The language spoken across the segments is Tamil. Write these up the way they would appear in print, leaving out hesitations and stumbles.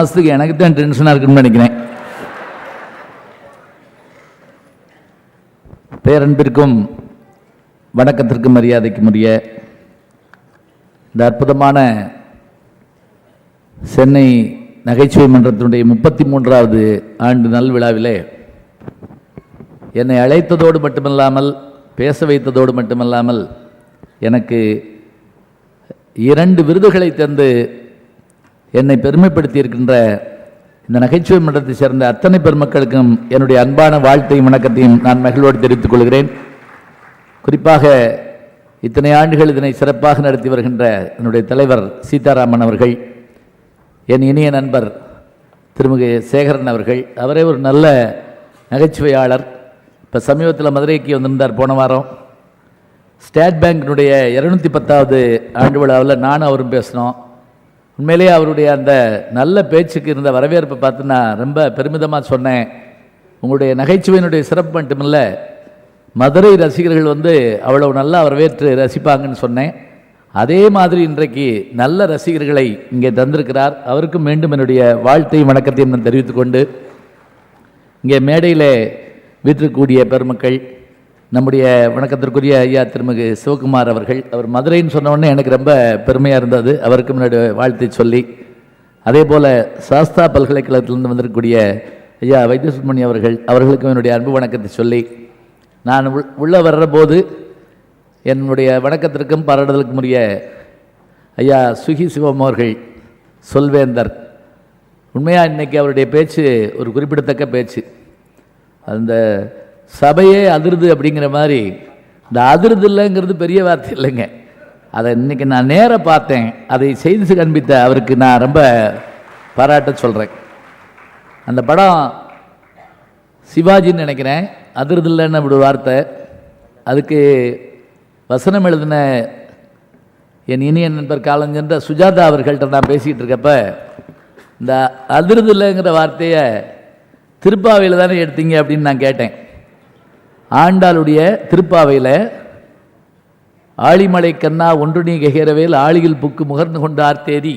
மாதத்துக்கு எனக்கு தான் டென்ஷனாக இருக்குன்னு நினைக்கிறேன். பேரன்பிற்கும் வணக்கத்திற்கும் மரியாதைக்கும் உரிய இந்த அற்புதமான சென்னை நகைச்சுவை மன்றத்தினுடைய 33வது ஆண்டு நல்விழாவிலே என்னை அழைத்ததோடு மட்டுமல்லாமல் பேச வைத்ததோடு மட்டுமல்லாமல் எனக்கு 2 விருதுகளை தந்து என்னை பெருமைப்படுத்தி இருக்கின்ற இந்த நகைச்சுவை மன்றத்தை சேர்ந்த அத்தனை பெருமக்களுக்கும் என்னுடைய அன்பான வாழ்த்தையும் வணக்கத்தையும் நான் மகிழ்வோடு தெரிவித்துக் கொள்கிறேன். குறிப்பாக இத்தனை ஆண்டுகள் இதனை சிறப்பாக நடத்தி வருகின்ற என்னுடைய தலைவர் சீதாராமன் அவர்கள், என் இனிய நண்பர் திருமிகு சேகரன் அவர்கள், அவரே ஒரு நல்ல நகைச்சுவையாளர். இப்போ சமீபத்தில் மதுரைக்கு வந்திருந்தார் போன வாரம். ஸ்டேட் பேங்கினுடைய 210வது ஆண்டு விழாவில் நானும் அவரும் பேசினோம். உண்மையிலேயே அவருடைய அந்த நல்ல பேச்சுக்கு இருந்த வரவேற்பை பார்த்து நான் ரொம்ப பெருமிதமாக சொன்னேன். உங்களுடைய நகைச்சுவையினுடைய சிறப்பு மட்டுமில்ல, மதுரை ரசிகர்கள் அவ்வளவு நல்லா வரவேற்று ரசிப்பாங்கன்னு சொன்னேன். அதே மாதிரி இன்றைக்கு நல்ல ரசிகர்களை இங்கே தந்திருக்கிறார். அவருக்கும் மீண்டும் என்னுடைய வாழ்த்தையும் வணக்கத்தையும் நான் தெரிவித்துக்கொண்டு, இங்கே மேடையில் வீட்டிற்கூடிய பெருமக்கள், நம்முடைய வணக்கத்திற்குரிய ஐயா திருமிகு சிவகுமார் அவர்கள், அவர் மதுரைன்னு சொன்னோடனே எனக்கு ரொம்ப பெருமையாக இருந்தது. அவருக்கும் என்னுடைய வாழ்த்தை சொல்லி, அதே போல் சாஸ்தா பல்கலைக்கழகத்திலிருந்து வந்திருக்கக்கூடிய ஐயா வைத்தியசுப்ரமணியம் அவர்கள், அவர்களுக்கும் என்னுடைய அன்பு வணக்கத்தை சொல்லி, நான் உள்ளே வர்ற போது என்னுடைய வணக்கத்திற்கும் பாராட்டுதலுக்கும் உரிய ஐயா சுகி சிவம் அவர்கள், சொல்வேந்தர், உண்மையாக இன்றைக்கி அவருடைய பேச்சு ஒரு குறிப்பிடத்தக்க பேச்சு. அந்த சபையே அதிருது அப்படிங்கிற மாதிரி, இந்த அதிருது இல்லைங்கிறது பெரிய வார்த்தை இல்லைங்க. அதை இன்றைக்கி நான் நேராக பார்த்தேன். அதை செய்து காண்பித்த அவருக்கு நான் ரொம்ப பாராட்ட சொல்கிறேன். அந்த படம் சிவாஜின்னு நினைக்கிறேன், அதிருது இல்லைன்னு அப்படி ஒரு வார்த்தை. அதுக்கு வசனம் எழுதின என் இனிய நண்பர் காலஞ்சென்ற சுஜாதா அவர்கள்ட்ட நான் பேசிக்கிட்டு இருக்கப்ப, இந்த அதிருது இல்லைங்கிற வார்த்தையை திருப்பாவையில் தானே எடுத்தீங்க அப்படின்னு நான் கேட்டேன். ஆண்டாளுடைய திருப்பாவையில் ஆழிமலை கண்ணா ஒன்று நீ கெகரவேல் ஆழியில் புக்கு முகர்ந்து கொண்டு ஆர்த்தேதி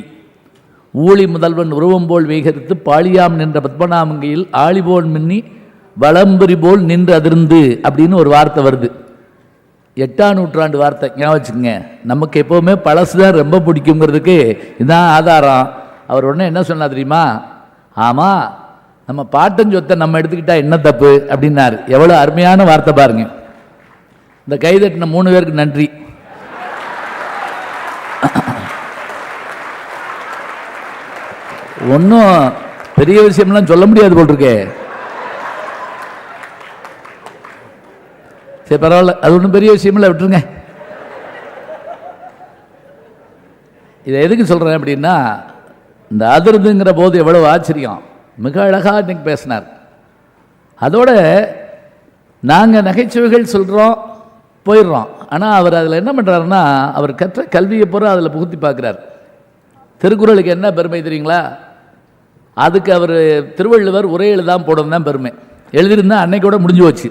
ஊழி முதல்வன் உருவம்போல் வேகரித்து பாழியாம் நின்ற பத்மநாமங்கையில் ஆழிபோல் மின்னி வளம்புரி போல் நின்று அதிர்ந்து அப்படின்னு ஒரு வார்த்தை வருது. 8ஆம் நூற்றாண்டு வார்த்தை, ஞாபகம் வச்சுக்கோங்க. நமக்கு எப்போவுமே பழசு தான் ரொம்ப பிடிக்குங்கிறதுக்கு இதுதான் ஆதாரம். அவர் உடனே என்ன சொன்னா தெரியுமா? ஆமாம், நம்ம பாட்டன் சொத்தை நம்ம எடுத்துக்கிட்டா என்ன தப்பு அப்படின்னாரு. எவ்வளோ அருமையான வார்த்தை பாருங்க. இந்த கைதட்டின 3 பேருக்கு நன்றி. ஒன்றும் பெரிய விஷயம்லாம் சொல்ல முடியாது போல் இருக்கே. சரி, பரவாயில்ல, அது ஒன்றும் பெரிய விஷயமில்ல, விட்டுருங்க. இதை எதுக்கு சொல்கிறேன் அப்படின்னா, இந்த அதிர்துங்கிற போது எவ்வளவு ஆச்சரியம், மிக அழகாக இன்னைக்கு பேசினார். அதோட நாங்கள் நகைச்சுவைகள் சொல்கிறோம், போயிடுறோம். ஆனால் அவர் அதில் என்ன பண்ணுறாருன்னா, அவர் கற்ற கல்வியை பூரா அதில் புகுத்தி பார்க்குறார். திருக்குறளுக்கு என்ன பெருமை தெரியுங்களா? அதுக்கு அவர் திருவள்ளுவர் உரை எழுதாமல் போடணும் தான் பெருமை. எழுதியிருந்தா அன்னைக்கூட முடிஞ்சு போச்சு.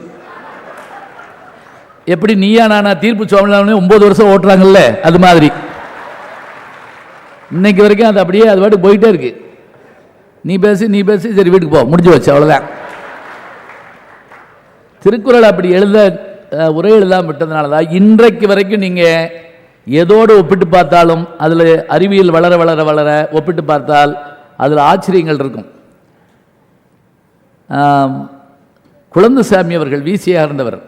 எப்படி நீயா நானா தீர்ப்பு சோழனே 9 வருஷம் ஓட்டுறாங்கல்ல, அது மாதிரி இன்னைக்கு வரைக்கும் அது அப்படியே அது பாட்டு போயிட்டே இருக்கு. நீ பேசி சரி வீட்டுக்கு போ, முடிஞ்சு வச்சு, அவ்வளோதான். திருக்குறள் அப்படி உரை எழுதாம விட்டதுனால தான் இன்றைக்கு வரைக்கும் நீங்கள் எதோடு ஒப்பிட்டு பார்த்தாலும் அதில் அறிவியல் வளர வளர வளர ஒப்பிட்டு பார்த்தால் அதில் ஆச்சரியங்கள் இருக்கும். குழந்தைசாமி அவர்கள் விசியாக இருந்தவர்,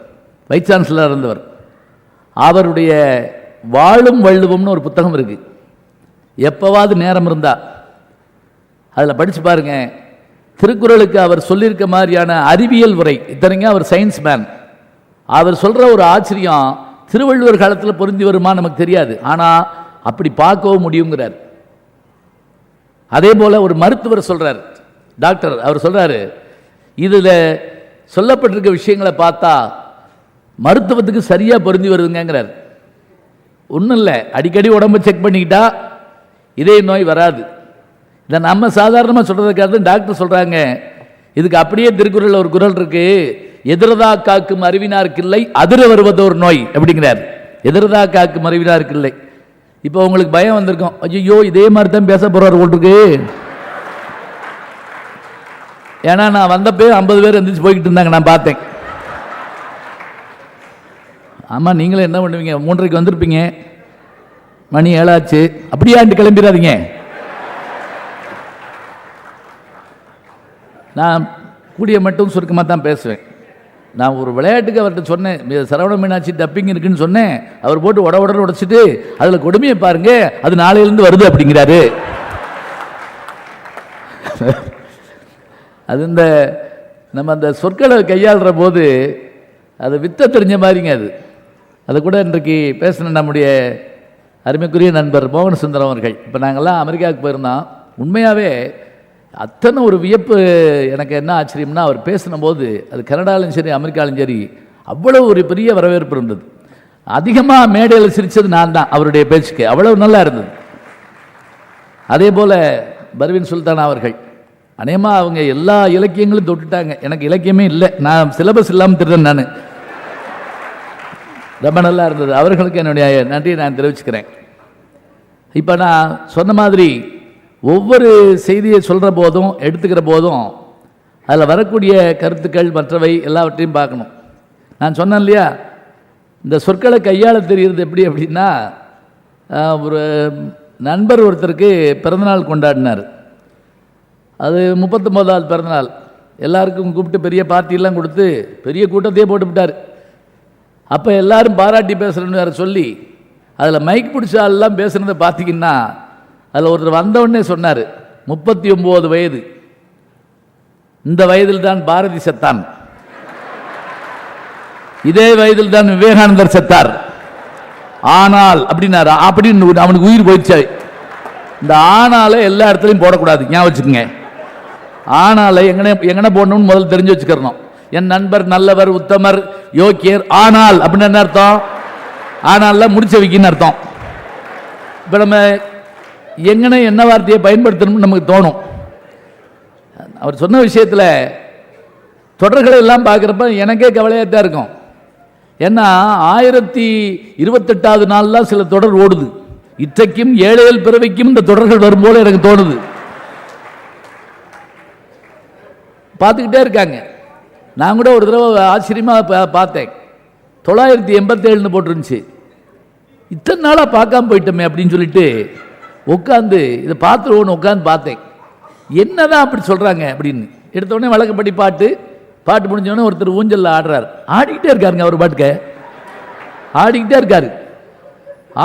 வைஸ் சான்சலராக இருந்தவர். அவருடைய வாழும் வள்ளுவம்னு ஒரு புத்தகம் இருக்குது. எப்போவாது நேரம் இருந்தால் அதில் படித்து பாருங்க. திருக்குறளுக்கு அவர் சொல்லியிருக்க மாதிரியான அறிவியல் உரை, இத்தனைங்க அவர் சயின்ஸ் மேன். அவர் சொல்கிற ஒரு ஆச்சரியம் திருவள்ளுவர் காலத்தில் பொருந்தி வருமா நமக்கு தெரியாது, ஆனால் அப்படி பார்க்கவும் முடியுங்கிறார். அதே போல் ஒரு மருத்துவர் சொல்கிறார், டாக்டர், அவர் சொல்கிறாரு, இதில் சொல்லப்பட்டிருக்க விஷயங்களை பார்த்தா மருத்துவத்துக்கு சரியாக பொருந்தி வருதுங்கிறார். ஒன்றும் இல்லை, அடிக்கடி உடம்பை செக் பண்ணிக்கிட்டா இதே நோய் வராது. இதை நம்ம சாதாரணமாக சொல்கிறதுக்காக டாக்டர் சொல்கிறாங்க. இதுக்கு அப்படியே திருக்குறளில் ஒரு குறள் இருக்கு, எதிர்தா காக்கும் அறிவினார்க்கில்லை அதிர வருவதோர் நோய் அப்படிங்கிறார். எதிர்தா காக்கும் அறிவினார்க்கில்லை. இப்போ உங்களுக்கு பயம் வந்திருக்கும், ஐயோ இதே மாதிரி தான் பேச போறாரு போட்டிருக்கு. ஏன்னா நான் வந்தப்போ 50 பேர் எந்திரிச்சு போய்கிட்டு இருந்தாங்க, நான் பார்த்தேன். ஆமாம், நீங்களும் என்ன பண்ணுவீங்க, 3:30 வந்திருப்பீங்க, மணி 7 ஆச்சு, அப்படியே ஆண்டு கிளம்பிடாதீங்க. நான் கூடிய மட்டும் சுருக்கமாக தான் பேசுவேன். நான் ஒரு விளையாட்டுக்கு அவர்கிட்ட சொன்னேன், சரவண மீனாட்சி டப்பிங் இருக்குன்னு சொன்னேன். அவர் போட்டு உடனே உடைச்சிட்டு அதில் கொடுமையை பாருங்க, அது நாளையிலேருந்து வருது அப்படிங்கிறாரு. அது இந்த நம்ம அந்த சொற்களை கையாளுற போது அது வித்த தெரிஞ்ச மாதிரிங்க. அது கூட இன்றைக்கு பேசின நம்முடைய அருமைக்குரிய நண்பர் மோகன சுந்தரம் அவர்கள், இப்போ நாங்கள்லாம் அமெரிக்காவுக்கு போயிருந்தோம். உண்மையாகவே அத்தனை ஒரு வியப்பு. எனக்கு என்ன ஆச்சரியம்னா, அவர் பேசின போது அது கனடாலும் சரி அமெரிக்காலும் சரி அவ்வளோ ஒரு பெரிய வரவேற்பு இருந்தது. அதிகமாக மேடையில் சிரித்தது நான் தான் அவருடைய பேச்சுக்கு, அவ்வளவு நல்லா இருந்தது. அதே போல் பர்வீன் சுல்தான் அவர்கள் அநேகமாக அவங்க எல்லா இலக்கியங்களும் தொட்டுட்டாங்க. எனக்கு இலக்கியமே இல்லை, நான் சிலபஸ் இல்லாமல் திருறேன். நான் ரொம்ப நல்லா இருந்தது. அவர்களுக்கு என்னுடைய நன்றியை நான் தெரிவிச்சுக்கிறேன். இப்போ நான் சொன்ன மாதிரி ஒவ்வொரு செய்தியை சொல்கிற போதும் எடுத்துக்கிற போதும் அதில் வரக்கூடிய கருத்துக்கள் மற்றவை எல்லாவற்றையும் பார்க்கணும். நான் சொன்னேன் இல்லையா, இந்த சொற்களை கையாள தெரிகிறது எப்படி அப்படின்னா, ஒரு நண்பர் ஒருத்தருக்கு பிறந்தநாள் கொண்டாடினார். அது 39வது பிறந்தநாள். எல்லாருக்கும் கூப்பிட்டு பெரிய பார்ட்டியெல்லாம் கொடுத்து பெரிய கூட்டத்தையே போட்டுவிட்டார். அப்போ எல்லாரும் பாராட்டி பேசுகிறேன்னு வேறு சொல்லி அதில் மைக் பிடிச்ச ஆள்லாம் பேசுகிறத பார்த்தீங்கன்னா, அதில் ஒருத்தர் வந்தவுடனே சொன்னார், 39 வயது, இந்த வயதில் தான் பாரதி செத்தான், இதே வயதில் தான் விவேகானந்தர் செத்தார், ஆனால் அப்படின்னாரு. அப்படின்னு அவனுக்கு உயிர் போயிடுச்சு. இந்த ஆனால எல்லா இடத்துலையும் போடக்கூடாது, ஞாபகம் வச்சுக்கோங்க. ஆனால எங்கன போடணும்னு முதல்ல தெரிஞ்சு வச்சுக்கிறணும். என் நண்பர் நல்லவர், உத்தமர், யோக்கியர், ஆனால் அப்படின்னு என்ன அர்த்தம்? ஆனால் முடிச்ச வைக்கின்னு அர்த்தம். இப்போ நம்ம எங்கன என்ன வார்த்தையை பயன்படுத்தணும்னு நமக்கு தோணும். அவர் சொன்ன விஷயத்தில் தொடர்களை எல்லாம் பார்க்குறப்ப எனக்கே கவலையாக தான் இருக்கும். ஏன்னா 1028வது நாள்லாம் சில தொடர் ஓடுது. இற்றைக்கும் ஏழையல் பிறவைக்கும் இந்த தொடர்கள் வரும்போது எனக்கு தோணுது. பார்த்துக்கிட்டே இருக்காங்க. நான் கூட ஒரு தடவை ஆச்சரியமாக பார்த்தேன், 987 போட்டுருந்துச்சு. இத்தனை நாளாக பார்க்காம போயிட்டோமே அப்படின்னு சொல்லிட்டு உட்காந்து இதை பார்த்துருவோன்னு உட்காந்து பார்த்தேன். என்னதான் அப்படி சொல்கிறாங்க அப்படின்னு. எடுத்தோடனே வழக்கப்படி பாட்டு முடிஞ்சோடனே ஒருத்தர் ஊஞ்சலில் ஆடுறார். ஆடிக்கிட்டே இருக்காருங்க, அவர் பாட்டுக்க ஆடிக்கிட்டே இருக்காரு.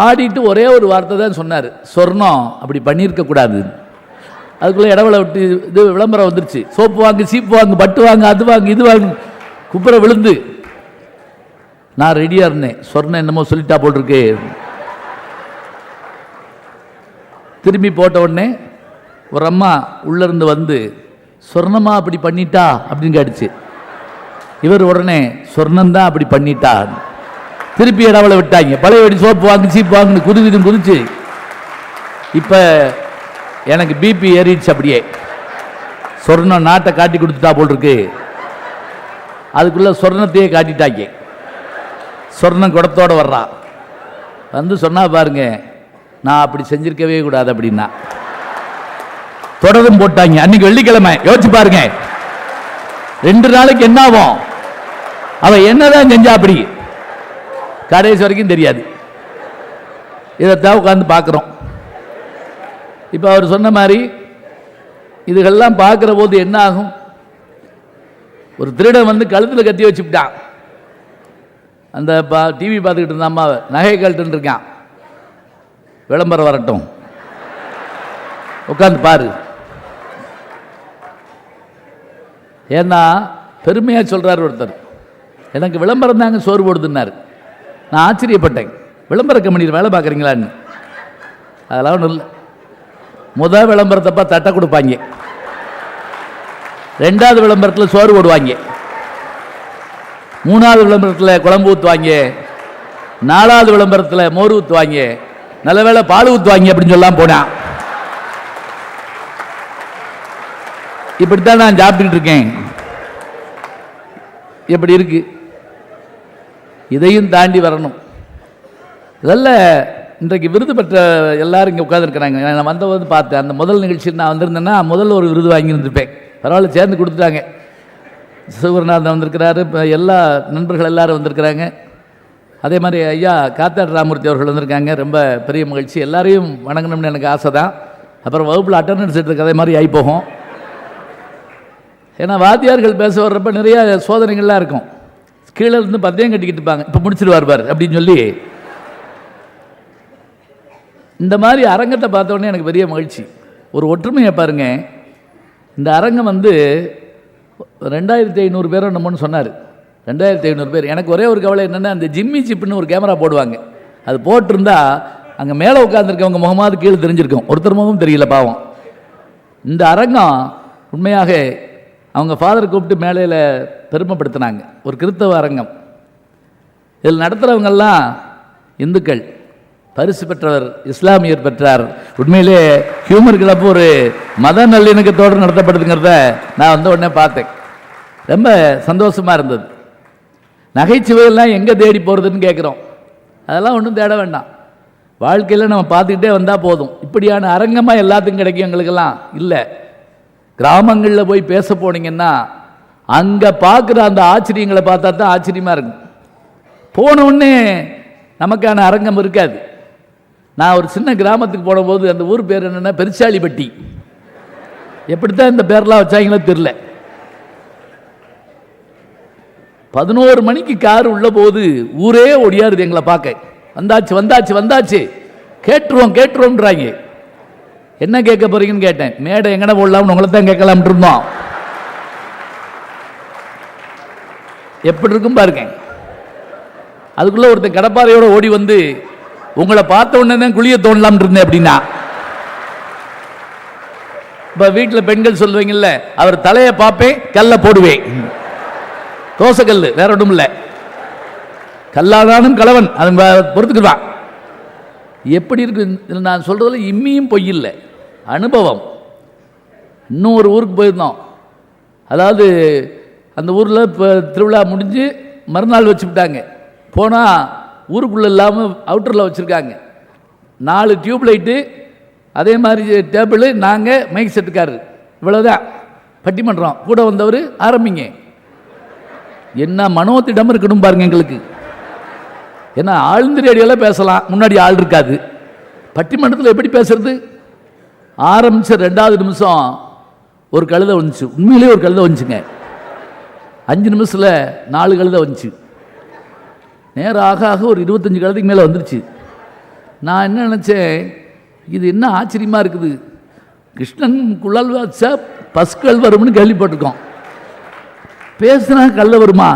ஆடிட்டு ஒரே ஒரு வார்த்தை தான் சொன்னார், சொர்ணம் அப்படி பண்ணியிருக்கக்கூடாது. அதுக்குள்ளே இடவளை விட்டு இது விளம்பரம் வந்துருச்சு, சோப்பு வாங்கு, சீப்பு வாங்கு, பட்டு வாங்க, அது வாங்கு, இது வாங்கு, குப்புற விழுந்து. நான் ரெடியாக இருந்தேன், சொர்ணம் என்னமோ சொல்லிட்டா போட்டிருக்கு. திரும்பி போட்ட உடனே ஒரு அம்மா உள்ளேருந்து வந்து, சொர்ணமா அப்படி பண்ணிட்டா அப்படின்னு கேட்டுச்சு. இவர் உடனே சொர்ணந்தான் அப்படி பண்ணிட்டா. திருப்பி இடவளை விட்டாங்க. பழையபடி சோப்பு வாங்கு, சீப்பு வாங்குன்னு குதிவிதும் குதிச்சு. இப்போ எனக்கு பிபி ஏறிடுச்சு. அப்படியே சொர்ணம் நாட்டை காட்டி கொடுத்துட்டா போல் இருக்கு. அதுக்குள்ள சொர்ணத்தையே காட்டிட்டாங்க. சொர்ணம் குடத்தோடு வர்றா வந்து சொன்னா பாருங்க, நான் அப்படி செஞ்சிருக்கவே கூடாது அப்படின்னா. தொடரும் போட்டாங்க. அன்னைக்கு வெள்ளிக்கிழமை, யோசிச்சு பாருங்க, 2 நாளைக்கு என்ன ஆகும்? அவ என்னதான் செஞ்சா அப்படி கடைசி வரைக்கும் தெரியாது. இதைத்தான் உட்காந்து பார்க்குறோம். இப்போ அவர் சொன்ன மாதிரி இதுகள்லாம் பார்க்குற போது என்ன ஆகும்? ஒரு திருடன் வந்து கழுத்தில் கத்தி வச்சுட்டான். அந்த டிவி பார்த்துக்கிட்டு இருந்த அம்மாவை நகை கழட்டுன்னு இருக்கான். விளம்பரம் வரட்டும், உட்காந்து பாரு. ஏன்னா பெருமையாக சொல்கிறார் ஒருத்தர், எனக்கு விளம்பரம் தாங்க சோறு போடுதுன்னாரு. நான் ஆச்சரியப்பட்டேன், விளம்பர கம்பெனியில் வேலை பார்க்குறீங்களான்னு. அதெல்லாம் ஒன்றும் இல்லை. முதல் விளம்பரத்தப்ப தட்டை கொடுப்பாங்க, 2வது விளம்பரத்தில் சோறு போடுவாங்க, 3வது விளம்பரத்தில் குழம்பு ஊற்றுவாங்க, 4வது விளம்பரத்தில் மோர் ஊற்றுவாங்க, நல்ல வேளை பால் ஊற்றுவாங்க அப்படின்னு சொல்லலாம் போனான். இப்படித்தான் நான் சாப்பிட்டுக்கிட்டு இருக்கேன். எப்படி இருக்கு? இதையும் தாண்டி வரணும். இதெல்லாம் இன்றைக்கு விருது பெற்ற எல்லாரும் இங்கே உட்காந்துருக்கிறாங்க. நான் வந்தபோது பார்த்தேன், அந்த முதல் நிகழ்ச்சியில் நான் வந்திருந்தேன்னா முதல்ல ஒரு விருது வாங்கி இருந்திருப்பேன். பரவாயில்ல, சேர்ந்து கொடுத்துட்டாங்க. சிவகுருநாதன் வந்திருக்கிறாரு, இப்போ எல்லா நண்பர்கள் எல்லாரும் வந்திருக்கிறாங்க. அதே மாதிரி ஐயா காத்தாடு ராமூர்த்தி அவர்கள் வந்திருக்காங்க. ரொம்ப பெரிய மகிழ்ச்சி. எல்லாரையும் வணங்கணும்னு எனக்கு ஆசை தான். அப்புறம் வகுப்பில் அட்டண்டன்ஸ் எடுத்துருக்கு அதே மாதிரி ஆகி போகும். ஏன்னா வாத்தியார்கள் பேச வர்றப்ப நிறைய சோதனைகள்லாம் இருக்கும். கீழே இருந்து பந்தயம் கட்டிக்கிட்டு இருப்பாங்க, இப்போ முடிச்சுட்டு வருவார் அப்படின்னு சொல்லி. இந்த மாதிரி அரங்கத்தை பார்த்தோன்னே எனக்கு பெரிய மகிழ்ச்சி. ஒரு ஒற்றுமையை பாருங்க. இந்த அரங்கம் 2500 பேர் என்னமோன்னு சொன்னார். 2500 பேர். எனக்கு ஒரே ஒரு கவலை என்னென்னா, அந்த ஜிம்மி சிப்புன்னு ஒரு கேமரா போடுவாங்க, அது போட்டிருந்தா அங்கே மேலே உட்காந்துருக்கவங்க முகமாவது கீழே தெரிஞ்சிருக்கும். ஒருத்தர் முகமும் தெரியல பாவம். இந்த அரங்கம் உண்மையாக அவங்க ஃபாதர் கூப்பிட்டு மேலையில் பெருமைப்படுத்தினாங்க. ஒரு கிறிஸ்தவ அரங்கம். இதில் நடத்துகிறவங்கெல்லாம் இந்துக்கள். பரிசு பெற்றவர் இஸ்லாமியர் பெற்றார். உண்மையிலே ஹியூமர் கிளப் ஒரு மத நல்லிணக்கத்தோடு நடத்தப்படுதுங்கிறத நான் உடனே பார்த்தேன். ரொம்ப சந்தோஷமாக இருந்தது. நகைச்சுவையெல்லாம் எங்கே தேடி போகிறதுன்னு கேட்குறோம். அதெல்லாம் ஒன்றும் தேட வேண்டாம். வாழ்க்கையில் நம்ம பார்த்துக்கிட்டே வந்தால் போதும். இப்படியான அரங்கமாக எல்லாத்துக்கும் கிடைக்கும் எங்களுக்கெல்லாம் இல்லை. கிராமங்களில் போய் பேச போனீங்கன்னா அங்கே பார்க்குற அந்த ஆச்சரியங்களை பார்த்தா தான் ஆச்சரியமாக இருக்கும். போன உடனே நமக்கான அரங்கம் இருக்காது. நான் ஒரு சின்ன கிராமத்துக்கு போனபோது அந்த ஊர் பேர் என்னென்னா பெருச்சாளிப்பட்டி. எப்படித்தான் இந்த பேர்லாம் வச்சாங்களோ தெரியல. 11 மணிக்கு கார் உள்ள போது ஊரே ஒடியாருது எங்களை பார்க்க. வந்தாச்சு வந்தாச்சு வந்தாச்சு, கேட்டுருவோம் கேட்டுருவோம்ன்றாங்க. என்ன கேட்க போறீங்கன்னு கேட்டேன். மேடை எங்கன போடலாம்னு உங்களை தான் கேட்கலாம்னு இருந்தோம். எப்படி இருக்கும் பாருங்க. அதுக்குள்ள ஒருத்தன் கடப்பாறையோட ஓடி வந்து, உங்களை பார்த்த உடனே தான் குளிய தோணலாம் இருந்தேன் அப்படின்னா. இப்ப வீட்டில் பெண்கள் சொல்லுவீங்கல்ல, அவர் தலையை பார்ப்பேன் கல்ல போடுவேன். தோசை கல், வேற ஒன்றும் இல்லை. கல்லானாலும் கலவன், அது பொறுத்துக்குவான். எப்படி இருக்கு நான் சொல்றதுல இம்மியும் பொய் இல்லை, அனுபவம். இன்னும் ஒரு ஊருக்கு போயிருந்தோம். அதாவது அந்த ஊரில் இப்போ திருவிழா முடிஞ்சு மறுநாள் வச்சு விட்டாங்க. போனால் ஊருக்குள்ளே இல்லாமல் அவுட்டரில் வச்சுருக்காங்க. 4 டியூப் லைட்டு, அதே மாதிரி டேபிள், நாங்கள் மைக் செட்டுக்காரு, இவ்வளோதான் பட்டிமன்றம். கூட வந்தவர் ஆரம்பிங்க. என்ன மனோத்திடம் இருக்கணும் பாருங்க எங்களுக்கு. ஏன்னா ஆழ்ந்த ரேடியோவில் பேசலாம், முன்னாடி ஆள் இருக்காது. பட்டிமன்றத்தில் எப்படி பேசுறது? ஆரம்பித்த 2வது நிமிஷம் ஒரு கழுதை வந்துச்சு. உண்மையிலேயே ஒரு கழுதை வந்துச்சுங்க. 5 நிமிஷத்தில் 4 கழுதை வந்துச்சு. நேரம் ஆக ஆக ஒரு 25 கழுதைக்கு மேலே வந்துருச்சு. நான் என்ன நினச்சேன், இது என்ன ஆச்சரியமாக இருக்குது. கிருஷ்ணன் குழல் வச்சா பஸ்கள் வரும்னு கேள்விப்பட்டிருக்கோம், பேசுனா கழுத வருமா?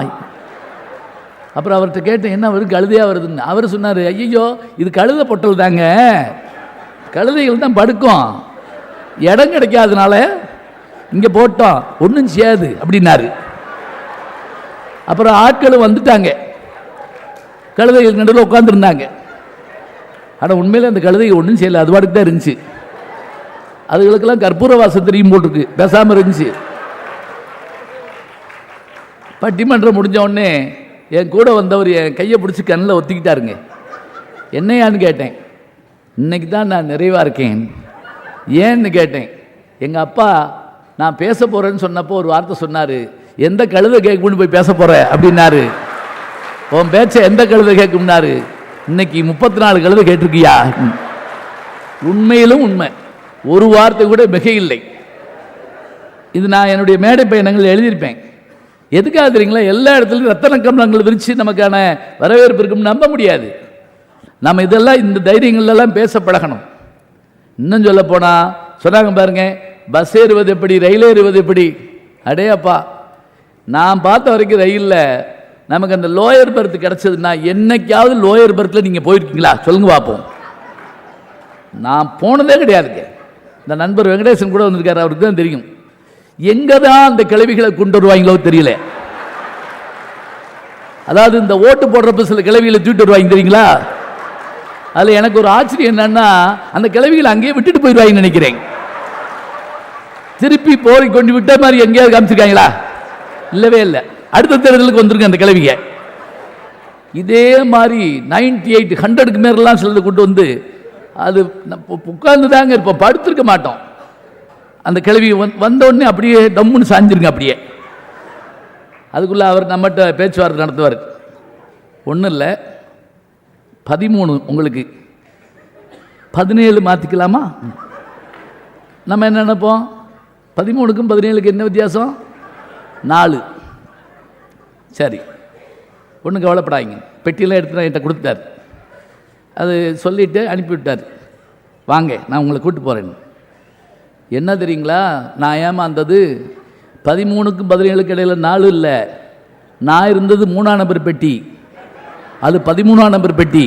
அப்புறம் அவர்கிட்ட கேட்டேன், என்ன வரும், கழுதையாக வருதுன்னு. அவர் சொன்னார், ஐயோ இது கழுத பொட்டல் தாங்க, கழுதைகள் தான் படுக்கும், இடம் கிடைக்காதனால இங்கே போட்டோம், ஒன்றும் செய்யாது அப்படின்னாரு. அப்புறம் ஆட்களும் வந்துட்டாங்க, கழுதைகள் நடுவில் உட்காந்துருந்தாங்க. ஆனால் உண்மையில் அந்த கழுதைகள் ஒன்றும் செய்யலை, அது பாட்டுக்கு தான் இருந்துச்சு. அதுகளுக்கெல்லாம் கற்பூர வாசம் தெரியும் போட்டிருக்கு, பேசாமல் இருந்துச்சு. பட்டிமன்றம் முடிஞ்ச உடனே என் கூட வந்தவர் என் கையை பிடிச்சி கண்ணில் ஒத்திக்கிட்டாருங்க. என்னையான்னு கேட்டேன். இன்னைக்கு தான் நான் நிறைவாக இருக்கேன். ஏன்னு கேட்டேன். எங்கள் அப்பா நான் பேச போகிறேன்னு சொன்னப்போ ஒரு வார்த்தை சொன்னார், எந்த கழுதை கேட்கும்னு போய் பேச போகிற அப்படின்னாரு. உன் பேச்ச எந்த கழுதை கேட்கும்னாரு. இன்னைக்கு 34 கழுதை கேட்டிருக்கியா? உண்மையிலும் உண்மை, ஒரு வார்த்தை கூட மிக இல்லை. இது நான் என்னுடைய மேடை பயணங்கள் எழுதியிருப்பேன். எதுக்காக தெரியுங்களா? எல்லா இடத்துலையும் ரத்தன கம்பளங்கள் விரிச்சு நமக்கான வரவேற்பு இருக்குன்னு நம்ப முடியாது. நம்ம இதெல்லாம் இந்த தைரியங்கள்லாம் பேச பழகணும். இன்னும் சொல்ல போனால் சொன்னாங்க பாருங்க, பஸ் ஏறுவது எப்படி, ரயில் ஏறுவது எப்படி. அடே அப்பா, நான் பார்த்த வரைக்கும் ரயிலில் நமக்கு அந்த லோயர் பர்த் கிடைச்சதுன்னா, என்னைக்காவது லோயர் பர்த்தில் நீங்கள் போயிருக்கீங்களா சொல்லுங்க பார்ப்போம். நான் போனதே கிடையாதுங்க. இந்த நண்பர் வெங்கடேசன் கூட வந்திருக்காரு, அவருக்கு தான் தெரியும். எங்கே தான் அந்த கிளவிகளை கொண்டு வருவாங்களோ தெரியல. அதாவது இந்த ஓட்டு போடுறப்ப சில கிளவிகளை தூக்கிட்டு வருவாங்க தெரியுங்களா? அதில் எனக்கு ஒரு ஆச்சரியம் என்னன்னா, அந்த கிளவிகளை அங்கேயே விட்டுட்டு போயிடுவாங்கன்னு நினைக்கிறேன். திருப்பி போய் கொண்டு விட்ட மாதிரி எங்கேயாவது காமிச்சிருக்காங்களா? இல்லவே இல்லை. அடுத்த தேர்தலுக்கு வந்திருக்கு அந்த கிளவிக. இதே மாதிரி 98, 100க்கு மேலாம் சிலது கொண்டு வந்து அது உட்கார்ந்து தாங்க இருப்போம், படுத்திருக்க மாட்டோம். அந்த கிழவி வந்தோடனே அப்படியே டம்முன்னு சாஞ்சிருங்க. அப்படியே அதுக்குள்ளே அவர் நம்மகிட்ட பேச்சுவார்த்தை நடத்துவார். ஒன்றும் இல்லை, 13 உங்களுக்கு 17 மாற்றிக்கலாமா? நம்ம என்ன நினைப்போம், 13க்கும் 17க்கும் என்ன வித்தியாசம்? 4. சரி, ஒன்றும் கவலைப்படாதீங்க. பெட்டியெல்லாம் எடுத்து என்கிட்ட கொடுத்தார். அது சொல்லிவிட்டு அனுப்பிவிட்டார். வாங்க, நான் உங்களை கூப்பிட்டு போகிறேன். என்ன தெரியுங்களா, நான் ஏமாந்தது 13க்கும் 17க்கும் இடையில் 4 இல்லை. நான் இருந்தது 3ஆம் நம்பர் பெட்டி, அது 13ஆம் நம்பர் பெட்டி.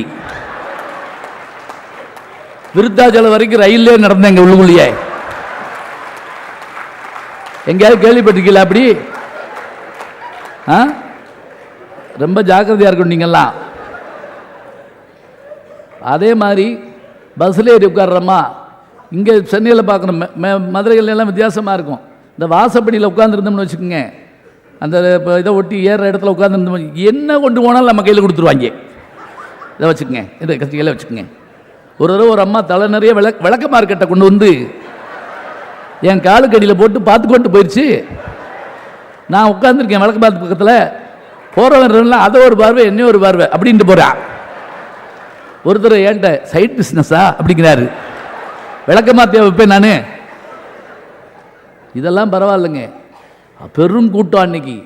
விருத்தாச்சலம் வரைக்கும் ரயிலே நடந்தேன் எங்க உள்ளுக்குள்ளேயே. எங்கேயாவது கேள்விப்பட்டிருக்கீங்களா அப்படி? ரொம்ப ஜாக்கிரதையா இருக்கும் நீங்கெல்லாம். அதே மாதிரி பஸ்ஸில் ஏறி உட்கார்றோமா, இங்கே சென்னையில் பார்க்குறோம், மதுரைகள் எல்லாம் வித்தியாசமாக இருக்கும். இந்த வாசப்படியில் உட்காந்துருந்தோம்னு வச்சுக்கோங்க, அந்த இதை ஒட்டி ஏறுற இடத்துல உட்காந்துருந்தோம், என்ன கொண்டு போனாலும் நம்ம கையில் கொடுத்துருவாங்க. இதை வச்சுக்கோங்க, இதை கையில் வச்சுக்கோங்க. ஒரு தடவை ஒரு அம்மா தலை நிறைய விளக்க மார்க்கெட்டை கொண்டு வந்து என் காலுக்கடியில் போட்டு பார்த்து கொண்டு போயிடுச்சு. நான் உட்காந்துருக்கேன் விளக்க மார்க்கெட் பக்கத்தில். போகிறவன் அதை ஒரு பார்வை என்ன ஒரு பார்வை அப்படின்ட்டு போகிறான். ஒருத்தர் ஏன்ட்ட சைட் பிஸ்னஸா அப்படிங்கிறாரு. விளக்க மாத்தியா வைப்பேன் நான். இதெல்லாம் பரவாயில்லைங்க. பெரும் கூட்டம் அன்னைக்கு.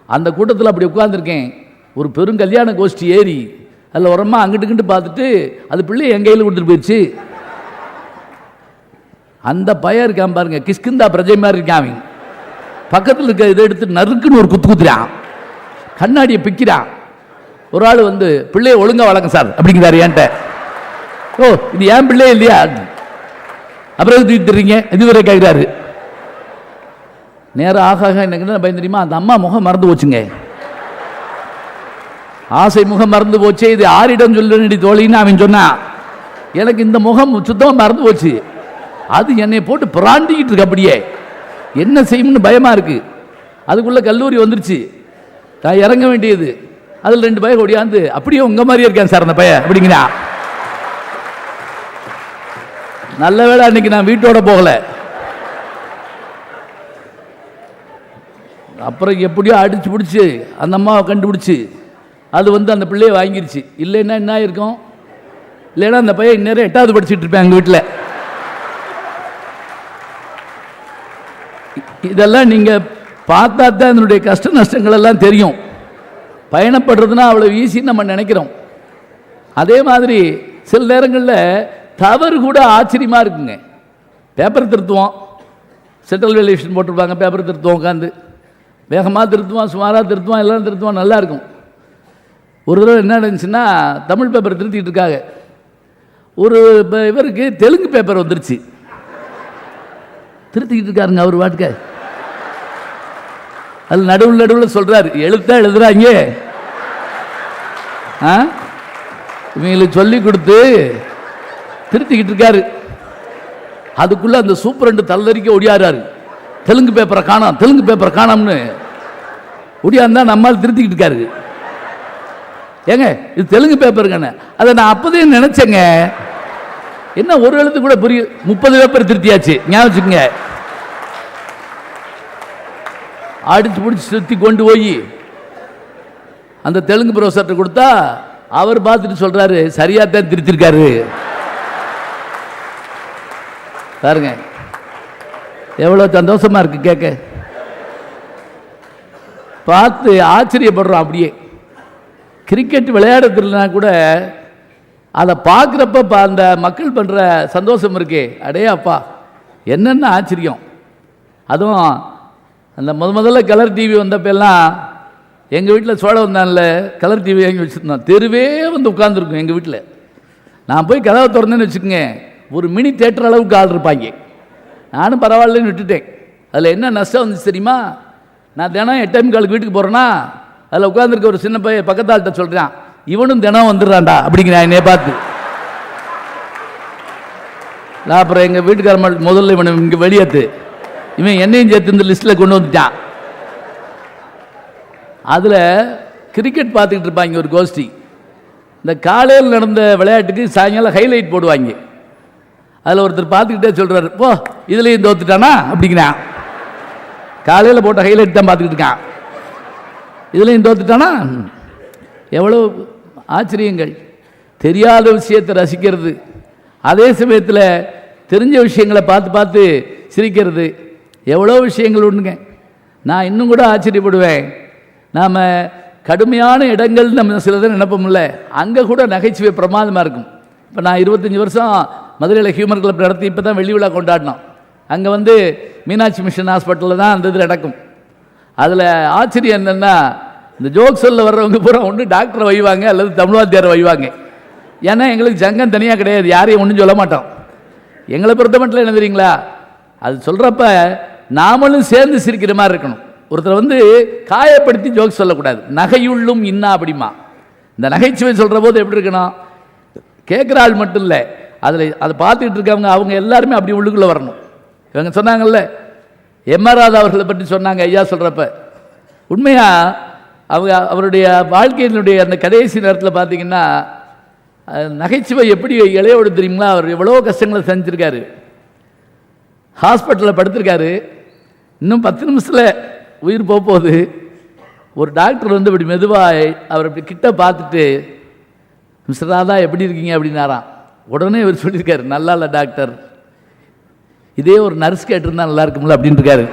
அந்த கூட்டத்தில் அப்படி உட்கார்ந்துருக்கேன். ஒரு பெரும் கல்யாண கோஷ்டி ஏறி அதில் உரமா அங்கிட்டு பார்த்துட்டு அது பிள்ளை என் கையில் கொடுத்துட்டு போயிடுச்சு. அந்த பையன் இருக்கான் பாருங்க, கிஷ்கிந்தா பிரஜை மாதிரி இருக்கான். அவன் பக்கத்தில் இருக்க இதை எடுத்து நறுக்குன்னு ஒரு குத்துறான், கண்ணாடியை பிக்கிறான். ஒரு ஆள் வந்து பிள்ளையை ஒழுங்கா வளங்க சார் அப்படிங்கிறாரு என்கிட்ட. ஓ, இது ஏன் பிள்ளையே இல்லையா? அப்புறம் தூக்கிட்டுறீங்க இதுவரை கேட்கிறாரு. நேரம் ஆக எனக்கு என்ன பயன் தெரியுமா, அந்த அம்மா முகம் மறந்து போச்சுங்க. ஆசை முகம் மறந்து போச்சு. இது ஆரிடம் சொல்லி தோழின்னு அவன் சொன்னான். எனக்கு இந்த முகம் சுத்தமாக மறந்து போச்சு. அது என்னை போட்டு பிராண்டிக்கிட்டு இருக்கு. அப்படியே என்ன செய்யும்னு பயமா இருக்கு. அதுக்குள்ள கல்லூரி வந்துருச்சு. நான் இறங்க வேண்டியது. அதில் 2 பையன் ஓடியாந்து அப்படியே உங்க மாதிரியே இருக்கேன் சார் அந்த பையன் அப்படிங்கிறா. நல்ல வேளை அன்னைக்கு நான் வீட்டோட போகல. அப்புறம் எப்படியோ அடிச்சு பிடிச்சி அந்த அம்மாவை கண்டுபிடிச்சு அது வந்து அந்த பிள்ளையை வாங்கிருச்சு. இல்லைன்னா என்ன இருக்கும், இல்லைன்னா அந்த பையன் இந்நேரம் 8வது படிச்சுட்டு இருப்பேன் எங்கள் வீட்டில். இதெல்லாம் நீங்கள் பார்த்தா தான் அதனுடைய கஷ்ட நஷ்டங்கள் எல்லாம் தெரியும். பயணப்படுறதுன்னா அவ்வளோ ஈஸின்னு நம்ம நினைக்கிறோம். அதே மாதிரி சில நேரங்களில் தவறு கூட ஆச்சரியமாக இருக்குங்க. பேப்பர் திருத்துவோம், சென்ட்ரல் வேல்யூஷன் போட்டிருப்பாங்க, பேப்பர் திருத்துவோம், உட்காந்து வேகமாக திருத்துவான், சுமாராக திருத்துவான், எல்லாம் திருத்துவான், நல்லா இருக்கும். ஒரு தடவை என்ன நடந்துச்சுன்னா, தமிழ் பேப்பர் திருத்திட்டு இருக்காங்க. ஒரு இவருக்கு தெலுங்கு பேப்பர் வந்துருச்சு. திருத்திக்கிட்டு இருக்காருங்க அவர் வாட்டுக்க. அது நடுவில் சொல்றாரு, எழுத்தா எழுதுறாங்க. இவங்களுக்கு சொல்லி கொடுத்து திருத்திக்கிட்டு இருக்காரு. அதுக்குள்ள அந்த சூப்பரண்டு தள்ளறிக்க ஒடியாரு. தெலுங்கு பேப்பரை காணோம், தெலுங்கு பேப்பரை காணோம்னு ஒடியாந்தா நம்மால் திருத்திக்கிட்டு இருக்காரு. ஏங்க இது தெலுங்கு பேப்பருங்க. அதை நான் அப்போதே நினைச்சேங்க. என்ன ஒரு எழுத்து கூட புரியும். 30 பேப்பர் திருத்தியாச்சு, ஞாபகம் வச்சுக்கோங்க. அடிச்சு பிடிச்சி சுத்தி கொண்டு போய் அந்த தெலுங்கு ப்ரொஃபஸர்கிட்ட கொடுத்தா அவர் பார்த்துட்டு சொல்றாரு, சரியா தான் திருத்திருக்காரு. பாருங்க எவ்வளவு சந்தோஷமா இருக்கு கேட்க. பார்த்து ஆச்சரியப்படுறோம். அப்படியே கிரிக்கெட் விளையாட தெரியலனா கூட அதை பார்க்குறப்ப அந்த மக்கள் பண்ணுற சந்தோஷம் இருக்கே, அடே அப்பா என்னென்ன ஆச்சரியம். அதுவும் அந்த முதல்ல கலர் டிவி வந்தப்பெல்லாம் எங்கள் வீட்டில் சோழ வந்தான்ல கலர் டிவி வாங்கி வச்சுருந்தோம். தெருவே வந்து உட்காந்துருக்கும் எங்கள் வீட்டில். நான் போய் கதவை திறந்தேன்னு வச்சுக்கோங்க, ஒரு மினி தேட்டர் அளவுக்கு ஆள் இருப்பாங்க. நானும் பரவாயில்லன்னு விட்டுட்டேன். அதில் என்ன நஷ்டம் வந்துச்சு தெரியுமா, நான் தினம் 8:15 வீட்டுக்கு போகிறேன்னா அதில் உட்காந்துருக்க ஒரு சின்ன பையன் பக்கத்தாள்கிட்ட சொல்கிறான், இவனும் தினம் வந்துடுறான்டா அப்படிங்கிறான் என்னைய பார்த்து. நான் அப்புறம் எங்கள் வீட்டுக்கார முதல்ல இவனை இங்கே வெளியேற்று, இவன் என்னையும் சேர்த்து இந்த லிஸ்ட்டில் கொண்டு வந்துட்டான். அதில் கிரிக்கெட் பார்த்துக்கிட்டு இருப்பாங்க ஒரு கோஷ்டி. இந்த காலையில் நடந்த விளையாட்டுக்கு சாயங்காலம் ஹைலைட் போடுவாங்க. அதில் ஒருத்தர் பார்த்துக்கிட்டே சொல்கிறார், போ இதுலேயும் தோத்துட்டானா அப்படிங்கிறான். காலையில் போட்ட ஹைலைட் தான் பார்த்துக்கிட்டு இருக்கான், இதுலேயும் தோத்துட்டானா. எவ்வளோ ஆச்சரியங்கள்! தெரியாத விஷயத்தை ரசிக்கிறது, அதே சமயத்தில் தெரிஞ்ச விஷயங்களை பார்த்து பார்த்து சிரிக்கிறது, எவ்வளோ விஷயங்கள் உண்டுங்க. நான் இன்னும் கூட ஆச்சரியப்படுவேன். நாம் கடுமையான இடங்கள் நம்ம சிலதை நினைப்போம்ல, அங்கே கூட நகைச்சுவை பிரமாதமாக இருக்கும். இப்போ நான் 25 வருஷம் மதுரையில் ஹியூமர் கிளப் நடத்தி இப்போ தான் வெள்ளி விழா கொண்டாடினோம். அங்கே வந்து மீனாட்சி மிஷன் ஹாஸ்பிட்டலில் தான் அந்த இது நடக்கும். அதில் ஆச்சரியம் என்னென்னா, இந்த ஜோக் சொல்ல வர்றவங்க பூரா ஒன்று டாக்டரை வைவாங்க அல்லது தமிழ்வாத்தியாரை வைவாங்க. ஏன்னா எங்களுக்கு ஜங்கம் தனியாக கிடையாது, யாரையும் ஒன்றும் சொல்ல மாட்டோம். எங்களை பொறுத்த மட்டும் என்ன தெரியுங்களா, அது சொல்கிறப்ப நாமளும் சேர்ந்து சிரிக்கிற மாதிரி இருக்கணும். ஒருத்தர் வந்து காயப்படுத்தி ஜோக் சொல்லக்கூடாது. நகையுள்ளும் இன்னா அப்படிமா. இந்த நகைச்சுவை சொல்கிற போது எப்படி இருக்கணும், கேட்குற ஆள் மட்டும் இல்லை, அதில் அதை பார்த்துக்கிட்டு இருக்கவங்க அவங்க எல்லாருமே அப்படி உள்ளுக்குள்ளே வரணும். இவங்க சொன்னாங்கல்ல, எம்.ஆர். ராதா அவர்களை பற்றி சொன்னாங்க ஐயா சொல்கிறப்ப, உண்மையாக அவங்க அவருடைய வாழ்க்கையினுடைய அந்த கடைசி நேரத்தில் பார்த்தீங்கன்னா நகைச்சுவை எப்படி இளையோடு தெரியுங்களா. அவர் எவ்வளோ கஷ்டங்களை செஞ்சுருக்காரு. ஹாஸ்பிட்டலில் படுத்திருக்காரு, இன்னும் 10 நிமிஷத்தில் உயிர் போகுது. ஒரு டாக்டர் வந்து இப்படி மெதுவாக அவர் இப்படி கிட்ட பார்த்துட்டு, மிஸ்டர் ராதா எப்படி இருக்கீங்க அப்படின்னாராம். உடனே இவர் சொல்லியிருக்காரு, நல்லா இல்லை டாக்டர், இதே ஒரு நர்ஸ் கேட்டிருந்தா நல்லா இருக்கும்ல அப்படின்னு இருக்காரு.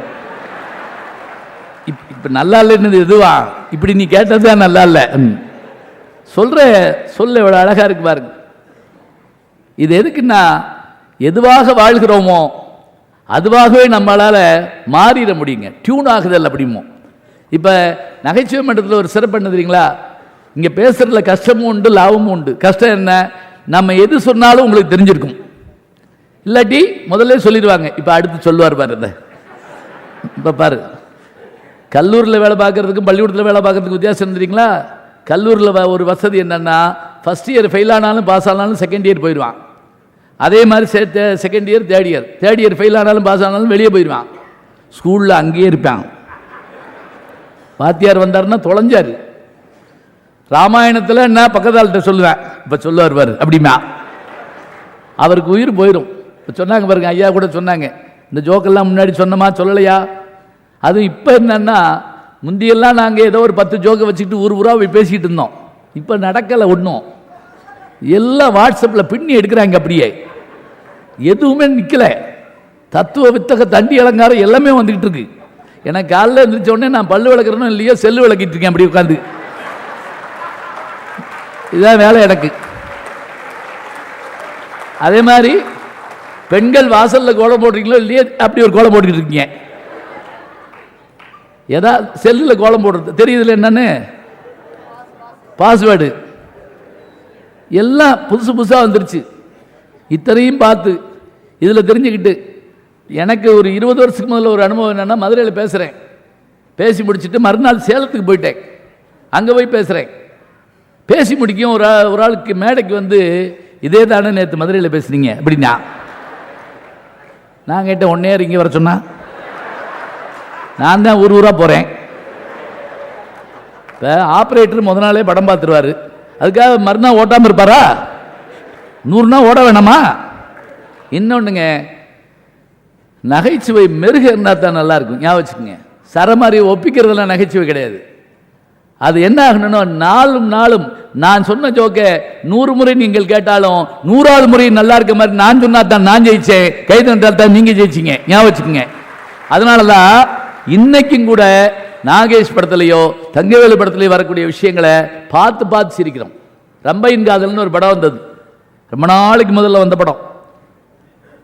இப்போ நல்லா இல்லைன்னு எதுவா, இப்படி நீ கேட்டதுதான் நல்லா இல்லை சொல்ல எவ்வளோ அழகாக இருக்கு பாருங்க. இது எதுக்குன்னா, எதுவாக வாழ்கிறோமோ அதுவாகவே நம்மளால் மாறிட முடியுங்க. டியூன் ஆகுதல் அப்படிமோ. இப்போ நகைச்சுவை மன்றத்தில் ஒரு சிறப்பு என்ன தெரியுங்களா, இங்கே பேசுறதுல கஷ்டமும் உண்டு லாபமும் உண்டு. கஷ்டம் என்ன, நம்ம எது சொன்னாலும் உங்களுக்கு தெரிஞ்சிருக்கும், இல்லாட்டி முதல்ல சொல்லிடுவாங்க. இப்போ அடுத்து சொல்லுவார் பாரு. இப்போ பாரு, கல்லூரியில் வேலை பார்க்கறதுக்கும் பள்ளிக்கூடத்தில் வேலை பார்க்கறதுக்கு வித்தியாசம் தெரியுங்களா. கல்லூரியில் ஒரு வசதி என்னென்னா, ஃபஸ்ட் இயர் ஃபெயில் ஆனாலும் பாஸ் ஆனாலும் செகண்ட் இயர் போயிடுவான். அதே மாதிரி second year third year fail ஆனாலும் பாஸ் ஆனாலும் வெளியே போயிடுவான். ஸ்கூலில் அங்கேயே இருப்பான். வாத்தியார் வந்தார்னா தொலைஞ்சார். ராமாயணத்தில் என்ன பக்கத்தாள்கிட்ட சொல்லுவேன், இப்போ சொல்லுவார் பாரு அப்படிமா, அவருக்கு உயிர் போயிடும். இப்போ சொன்னாங்க பாருங்க, ஐயா கூட சொன்னாங்க, இந்த ஜோக்கெல்லாம் முன்னாடி சொன்னமா சொல்லலையா. அதுவும் இப்போ என்னன்னா, முந்தியெல்லாம் நாங்கள் ஏதோ ஒரு 10 ஜோக்கை வச்சுக்கிட்டு ஊரா போய் பேசிக்கிட்டு இருந்தோம். இப்போ நடக்கலை ஒன்றும். எல்லாம் வாட்ஸ்அப்பில் பின்னி எடுக்கிறாங்க, அப்படியே எதுவுமே நிற்கல. தத்துவ வித்தக தண்டி அலங்காரம் எல்லாமே வந்துக்கிட்டு இருக்கு. எனக்கு காலையில் எழுந்திரிச்ச உடனே நான் பல்லு விளக்குறேன்னு இல்லையோ செல்லு விளக்கிட்டு இருக்கேன் அப்படி உட்காந்து. இதுதான் வேலை எனக்கு. அதே மாதிரி பெண்கள் வாசலில் கோலம் போடுறீங்களோ இல்லையோ அப்படி ஒரு கோலம் போட்டுக்கிட்டு இருக்கீங்க. ஏதாவது செல்லில் கோலம் போடுறது தெரியுதுல, என்னன்னு பாஸ்வேர்டு எல்லாம் புதுசு புதுசாக வந்துருச்சு. இத்தனையும் பார்த்து இதில் தெரிஞ்சுக்கிட்டு, எனக்கு ஒரு 20 வருஷத்துக்கு முதல்ல ஒரு அனுபவம் என்னென்னா, மதுரையில் பேசுகிறேன், பேசி முடிச்சுட்டு மறுநாள் சேலத்துக்கு போயிட்டேன். அங்கே போய் பேசுகிறேன், பேசி முடிக்கும் ஒரு ஆளுக்கு மேடைக்கு வந்து, இதே தானே நேற்று மதுரையில் பேசுனீங்க அப்படின்னா. நான் கேட்டேன், 1 நேரம் இங்கே வர சொன்னா, நான் தான் ஊராக போகிறேன். இப்போ ஆப்ரேட்டர் முத நாளே படம் பார்த்துருவார், அதுக்காக மறுநாள் ஓட்டாமல் இருப்பாரா? 100 நாள் ஓட வேணாமா? இன்னொன்றுங்க, நகைச்சுவை மெருக இருந்தால் தான் நல்லா இருக்கும். ஞாபகம் வச்சுக்கோங்க, சரமாரி ஒப்பிக்கிறதெல்லாம் நகைச்சுவை கிடையாது. அது என்ன ஆகணும்னா, நாளும் நான் சொன்ன ஜோக்கை 100 முறை நீங்கள் கேட்டாலும் 100வது முறை நல்லா இருக்க மாதிரி நான் சொன்னா தான் நான் ஜெயிச்சேன், கை தந்தால் தான் நீங்க ஜெயிச்சிங்க. ஞாபகம் வச்சுக்கோங்க. அதனால தான் இன்னைக்கும் கூட நாகேஷ் படத்திலேயோ தங்கவேலு படத்திலேயோ வரக்கூடிய விஷயங்களை பார்த்து பார்த்து சிரிக்கிறோம். ரம்பையின் காதல்னு ஒரு படம் வந்தது, ரொம்ப நாளைக்கு முதல்ல வந்த படம்.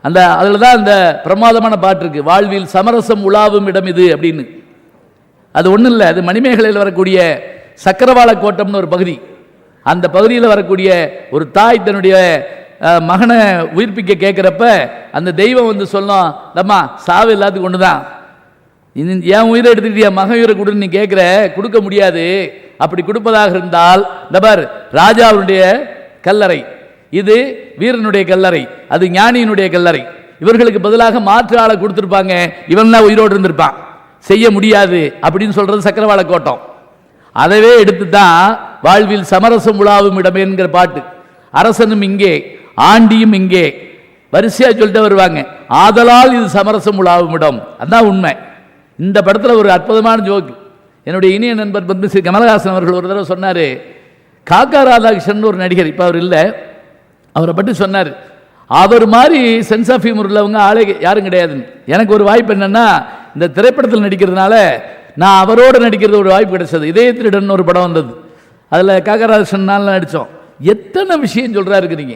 அதில் தான் அந்த பிரமாதமான பாட்டு இருக்கு, வாழ்வில் சமரசம் உலாவும் இடம் இது அப்படின்னு. அது ஒன்றும் இல்லை, அது மணிமேகலையில் வரக்கூடிய சக்கரவாள கோட்டம்னு ஒரு பகுதி. அந்த பகுதியில் வரக்கூடிய ஒரு தாய் தன்னுடைய மகனை உயிர்ப்பிக்க கேட்குறப்ப அந்த தெய்வம் வந்து சொல்லும், அம்மா சாவு எல்லாத்துக்கும் ஒன்று தான், என் உயிரை எடுத்துக்கிட்டு என் மகன் உயிரை கொடுன்னு நீ கேட்குற, கொடுக்க முடியாது. அப்படி கொடுப்பதாக இருந்தால் இந்த பார், ராஜாவுடைய கல்லறை இது, வீரனுடைய கல்லறை அது, ஞானியினுடைய கல்லறை. இவர்களுக்கு பதிலாக மாற்று ஆளை கொடுத்துருப்பாங்க, இவன் தான் உயிரோடு இருந்திருப்பான். செய்ய முடியாது அப்படின்னு சொல்றது சக்கரவாள கோட்டம். அதவே எடுத்து தான் வாழ்வில் சமரசம் உலாவும் இடமே என்கிற பாட்டு. அரசனும் இங்கே, ஆண்டியும் இங்கே, வரிசையா சொல்லிட்டு வருவாங்க. ஆதலால் இது சமரசம் உலாவும் இடம். அதான் உண்மை. இந்த படத்தில் ஒரு அற்புதமான ஜோக். என்னுடைய இனிய நண்பர் பத்மஸ்ரீ கமலஹாசன் அவர்கள் ஒரு தடவை சொன்னார், காக்கா ராதாகிருஷ்ணன் ஒரு நடிகர், இப்போ அவர் இல்லை, அவரை பற்றி சொன்னார், அவர் மாதிரி சென்ஸ் ஆஃப் ஹியூமர் உள்ளவங்க ஆளே யாரும் கிடையாதுன்னு. எனக்கு ஒரு வாய்ப்பு என்னன்னா, இந்த திரைப்படத்தில் நடிக்கிறதுனால நான் அவரோடு நடிக்கிறது ஒரு வாய்ப்பு கிடைச்சது. இதய திருடன் ஒரு படம் வந்தது, அதில் காக்கா ராதாகிருஷ்ணன் நடித்தோம். எத்தனை விஷயம் சொல்கிறா இருக்கிறீங்க.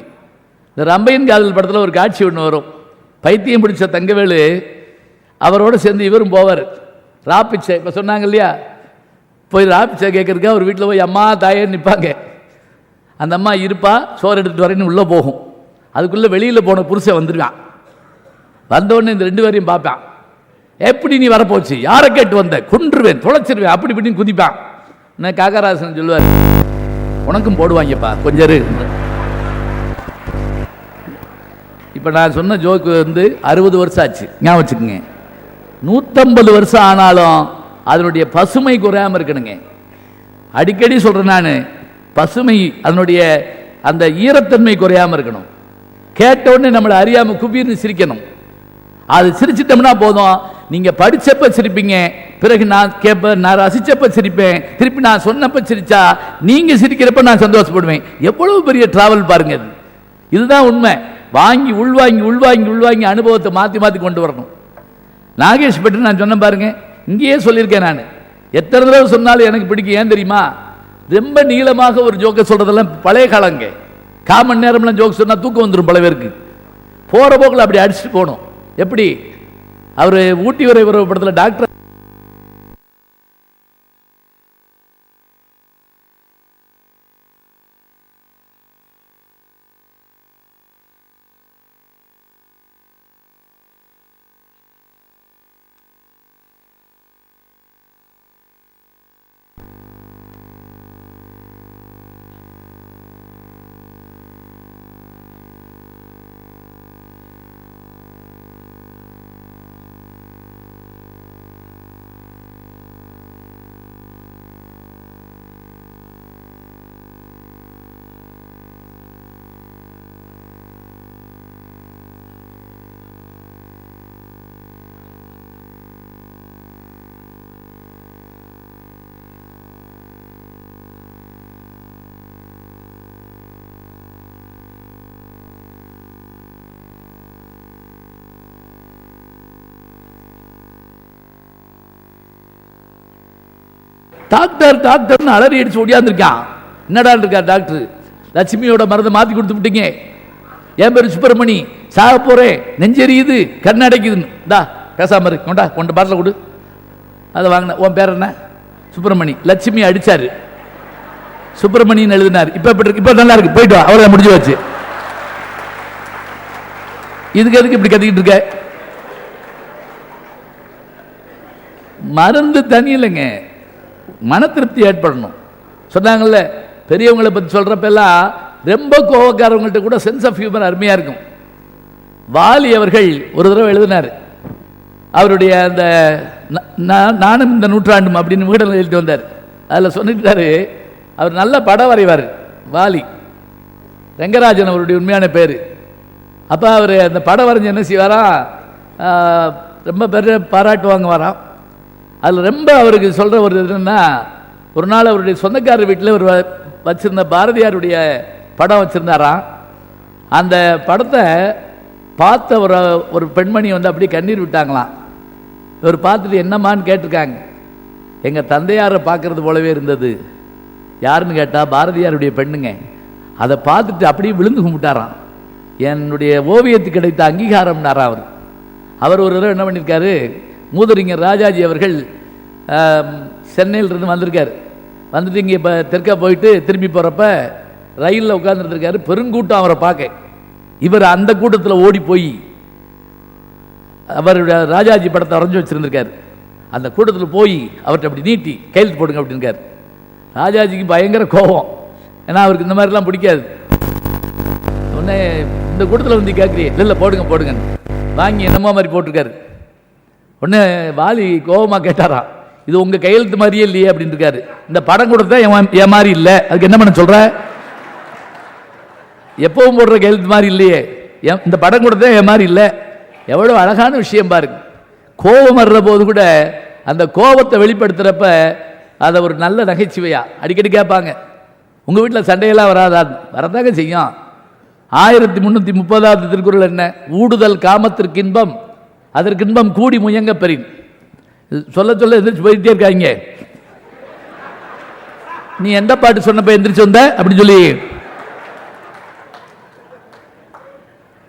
இந்த ரம்பையின் காதல் படத்தில் ஒரு காட்சி ஒன்று வரும். பைத்தியம் பிடிச்ச தங்கவேலு அவரோடு சேர்ந்து இவரும் போவார். ராப்பிச்சை இப்போ சொன்னாங்க இல்லையா, போய் ராப்பிச்சை கேட்கறதுக்கு அவர் வீட்டில் போய் அம்மா தாயேன்னு நிற்பாங்க. அந்த அம்மா இருப்பா, சோறு எடுத்துகிட்டு வரேன்னு உள்ளே போகும். அதுக்குள்ளே வெளியில் போன புருஷன் வந்துடுவான். வந்தோடனே இந்த 2 பேரையும் பார்ப்பான். எப்படி நீ வரப்போச்சு, யாரை கேட்டு வந்த, கொன்றுவேன், தொலைச்சிருவேன், அப்படி இப்படின்னு குதிப்பான். நான் காக்கராசன் சொல்லுவார், உனக்கும் போடுவாங்கப்பா கொஞ்சம். இப்போ நான் சொன்ன ஜோக்கு 60 வருஷம் ஆச்சு, ஞாபகம் வச்சுக்கோங்க. 150 வருஷம் ஆனாலும் அதனுடைய பசுமை குறையாமல் இருக்கணுங்க. அடிக்கடி சொல்கிறேன் நான், பசுமை அதனுடைய அந்த ஈரத்தன்மை குறையாமல் இருக்கணும். கேட்ட உடனே நம்மளை அறியாமல் குபீர்னு சிரிக்கணும். அது சிரிச்சிட்டோம்னா போதும். நீங்கள் படித்தப்ப சிரிப்பீங்க, பிறகு நான் கேட்பேன், நான் ரசித்தப்ப சிரிப்பேன், திருப்பி நான் சொன்னப்ப சிரிச்சா நீங்கள் சிரிக்கிறப்ப நான் சந்தோஷப்படுவேன். எவ்வளவு பெரிய டிராவல் பாருங்க. இதுதான் உண்மை. வாங்கி உள்வாங்கி உள்வாங்கி உள்வாங்கி அனுபவத்தை மாற்றி மாற்றி கொண்டு வரணும். நாகேஷ் பற்றி நான் சொன்ன பாருங்க, இங்கேயே சொல்லியிருக்கேன் நான். எத்தனை தடவை சொன்னாலும் எனக்கு பிடிக்கும். ஏன் தெரியுமா, ரொம்ப நீளமாக ஒரு ஜோக்கை சொல்றதெல்லாம் பழைய காலங்க. 1/4 மணி நேரம்லாம் ஜோக் சொன்னால் தூக்கம் வந்துடும் பல பேருக்கு. போகிற போக்கில் அப்படி அடிச்சுட்டு போகணும். எப்படி அவர் ஊட்டி வரை உறவு படத்தில் டாக்டர் டாக்டர் டாக்டர்னு அலறி அடிச்சு ஓடியாந்துருக்கான். என்னடா இருக்கா டாக்டர், லட்சுமியோட மருந்தை மாற்றி கொடுத்து விட்டீங்க, என் பேர் சுப்பிரமணி, சாக போறேன், நெஞ்செரியுது, கண்ணடைக்குதுன்னு. இந்தா பேசாம இருக்குண்டா, கொண்டு பாட்டில் கொடு. அதை வாங்கின. உன் பேர் என்ன? சுப்பிரமணி. லட்சுமி அடிச்சாரு, சுப்பிரமணின்னு எழுதினார். இப்ப எப்படி இருக்கு? இப்ப நல்லா இருக்கு, போயிட்டு வா, அவ்வளவு முடிஞ்சு வச்சு. இதுக்கு எதுக்கு இப்படி கத்திக்கிட்டு இருக்க? மருந்து தனி இல்லைங்க, மன திருப்தி ஏற்படணும். சொன்னாங்கல்ல, பெரியவங்களை பற்றி சொல்றப்பெல்லாம் ரொம்ப கோவக்காரவங்கள்ட்ட கூட சென்ஸ் ஆஃப் ஹியூமர் அருமையா இருக்கும். வாலி அவர்கள் ஒரு தடவை எழுதினார். அவருடைய அந்த நானும் இந்த நூற்றாண்டும் அப்படின்னு வீடில் எழுதிட்டு வந்தார். அதில் சொல்லிட்டாரு, அவர் நல்ல படம் வரைவார். வாலி ரெங்கராஜன் அவருடைய உண்மையான பேர். அப்போ அவர் அந்த படம் வரைஞ்சி என்ன செய்வாராம், ரொம்ப பெரிய பாராட்டு வாங்க வரான். அதில் ரொம்ப அவருக்கு சொல்கிற ஒரு என்னன்னா, ஒரு நாள் அவருடைய சொந்தக்காரர் வீட்டில் ஒரு வச்சிருந்த பாரதியாருடைய படம் வச்சுருந்தாராம். அந்த படத்தை பார்த்த ஒரு பெண்மணி வந்து அப்படியே கண்ணீர் விட்டாங்களாம். இவர் பார்த்துட்டு என்னம்மான்னு கேட்டிருக்காங்க. எங்கள் தந்தையாரை பார்க்கறது போலவே இருந்தது. யாருன்னு கேட்டால் பாரதியாருடைய பெண்ணுங்க. அதை பார்த்துட்டு அப்படியே விழுந்து கும்பிட்டாராம். என்னுடைய ஓவியத்துக்கு கிடைத்த அங்கீகாரம்னாரா அவர். அவர் ஒரு தடவை என்ன பண்ணியிருக்காரு, மூதறிஞர் ராஜாஜி அவர்கள் சென்னையிலிருந்து வந்திருக்காரு. வந்துட்டு இங்கே இப்போ தெற்கா போயிட்டு திரும்பி போகிறப்ப ரயிலில் உட்காந்துருந்துருக்காரு. பெருங்கூட்டம் அவரை பார்க்க. இவர் அந்த கூட்டத்தில் ஓடி போய் அவருடைய ராஜாஜி படத்தை வரைஞ்சி வச்சுருந்துருக்காரு. அந்த கூட்டத்தில் போய் அவர்கிட்ட அப்படி நீட்டி கையெழுத்து போடுங்க அப்படின்னுக்காரு. ராஜாஜிக்கு பயங்கர கோபம், ஏன்னா அவருக்கு இந்த மாதிரிலாம் பிடிக்காது. உடனே இந்த கூட்டத்தில் வந்து கேட்குறியே, இல்லை போடுங்க போடுங்கன்னு வாங்கி என்னமோ மாதிரி போட்டிருக்காரு. உடனே வாலி கோபமாக கேட்டாராம், இது உங்கள் கையெழுத்து மாதிரியே இல்லையே அப்படின்னு இருக்காரு. இந்த படம் கொடுத்தா என் மாதிரி இல்லை, அதுக்கு என்ன பண்ண சொல்கிற, எப்பவும் போடுற கையெழுத்து மாதிரி இல்லையே. இந்த படம் கொடுத்தா என் மாதிரி இல்லை. எவ்வளோ அழகான விஷயம் பாருங்க. கோபம் வர்ற போது கூட அந்த கோபத்தை வெளிப்படுத்துகிறப்ப அதை ஒரு நல்ல நகைச்சுவையா அடிக்கடி கேட்பாங்க, உங்கள் வீட்டில் சண்டையெல்லாம் வராதா? வரதாங்க செய்யும். 1330வது திருக்குறள் என்ன? ஊடுதல் காமத்திற்கு இன்பம், அதற்கு இன்பம் கூடி முயங்க பெறின். சொல்ல சொல்ல எந்திரிச்சு போயிட்டே இருக்காங்க. நீ எந்த பாட்டு சொன்னப்ப எந்திரிச்சு வந்த அப்படின்னு சொல்லி.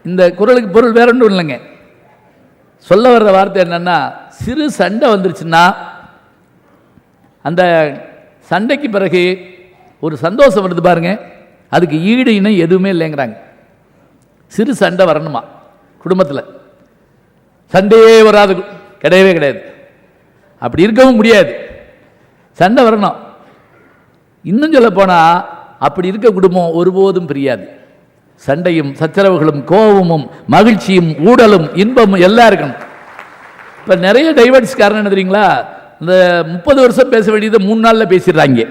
இந்த குறளுக்கு பொருள் வேற ஒன்றும் இல்லைங்க. சொல்ல வர்ற வார்த்தை என்னன்னா, சிறு சண்டை வந்துருச்சுன்னா அந்த சண்டைக்கு பிறகு ஒரு சந்தோஷம் வருது பாருங்க, அதுக்கு ஈடு இணை எதுவுமே இல்லைங்கிறாங்க. சிறு சண்டை வரணுமா குடும்பத்தில்? சண்டையே வராது, கிடையவே கிடையாது. அப்படி இருக்கவும் முடியாது. சண்டை வரணும். இன்னும் சொல்ல போனால் அப்படி இருக்க குடும்பம் ஒருபோதும் பிரியாது. சண்டையும் சச்சரவுகளும் கோபமும் மகிழ்ச்சியும் ஊடலும் இன்பமும் எல்லாம் இருக்கணும். இப்போ நிறைய டைவர்ஸ் காரணம் என்ன தெரியுங்களா? இந்த 30 வருஷம் பேச வேண்டியதை 3 நாளில் பேசிடுறாங்க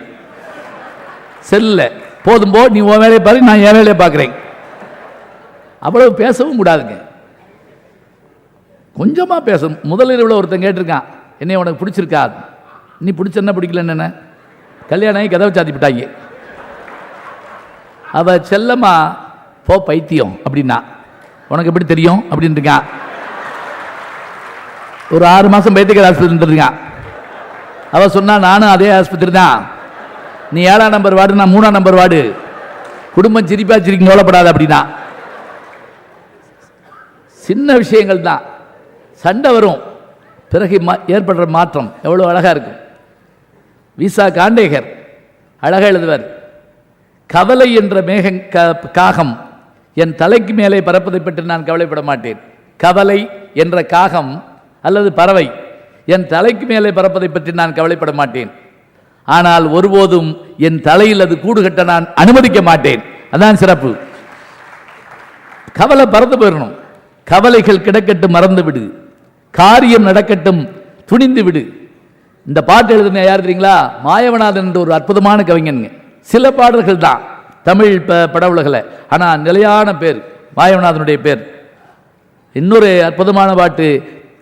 செல்லில். போதும் போ, நீ உன் வேலையை பாரு, நான் என் வேலையை பார்க்குறேன். அவ்வளவு பேசவும் கூடாதுங்க. கொஞ்சமாக பேசும். முதல் இரவில் ஒருத்தன் கேட்டிருக்கான், என்னை உனக்கு பிடிச்சிருக்கா? நீ பிடிச்சஎன்ன பிடிக்கலன்னு என்ன? கல்யாணம் ஆகி கதவை சாத்தி விட்டாங்க. அவ செல்லம்மா போ பைத்தியம் அப்படின்னா, உனக்கு எப்படி தெரியும் அப்படின்னு இருக்கான். ஒரு 6 மாதம் பைத்தியக்கார ஆஸ்பத்திரி இருக்கான். அவ சொன்னா, நானும் அதே ஆஸ்பத்திரி தான், நீ 7ஆம் நம்பர் வார்டு, நான் 3ஆம் நம்பர் வார்டு, குடும்பம் சிரிப்பா சிரிக்கும், கவலைப்படாத அப்படின்னா. சின்ன விஷயங்கள் தான். சண்டை வரும், பிறகு ஏற்படுற மாற்றம் எவ்வளோ அழகாக இருக்கும். விசா காண்டேகர் அழகாக எழுதுவார், கவலை என்ற காகம் என் தலைக்கு மேலே பறப்பதை பற்றி நான் கவலைப்பட மாட்டேன். கவலை என்ற காகம் அல்லது பறவை என் தலைக்கு மேலே பறப்பதை பற்றி நான் கவலைப்பட மாட்டேன். ஆனால் ஒருபோதும் என் தலையில் அது கூடு கட்ட நான் அனுமதிக்க மாட்டேன். அதான் சிறப்பு. கவலை பறந்து போயிடணும். கவலைகள் கிடக்கட்டும், மறந்து விடு, காரியம் நடக்கட்டும், துணிந்து விடு. இந்த பாட்டு எழுதுன யார் தெரியுங்களா? மாயவநாதன் என்ற ஒரு அற்புதமான கவிஞனுங்க. சில பாடல்கள் தான் தமிழ் பட உலகில், ஆனால் நிலையான பேர் மாயவநாதனுடைய பேர். இன்னொரு அற்புதமான பாட்டு,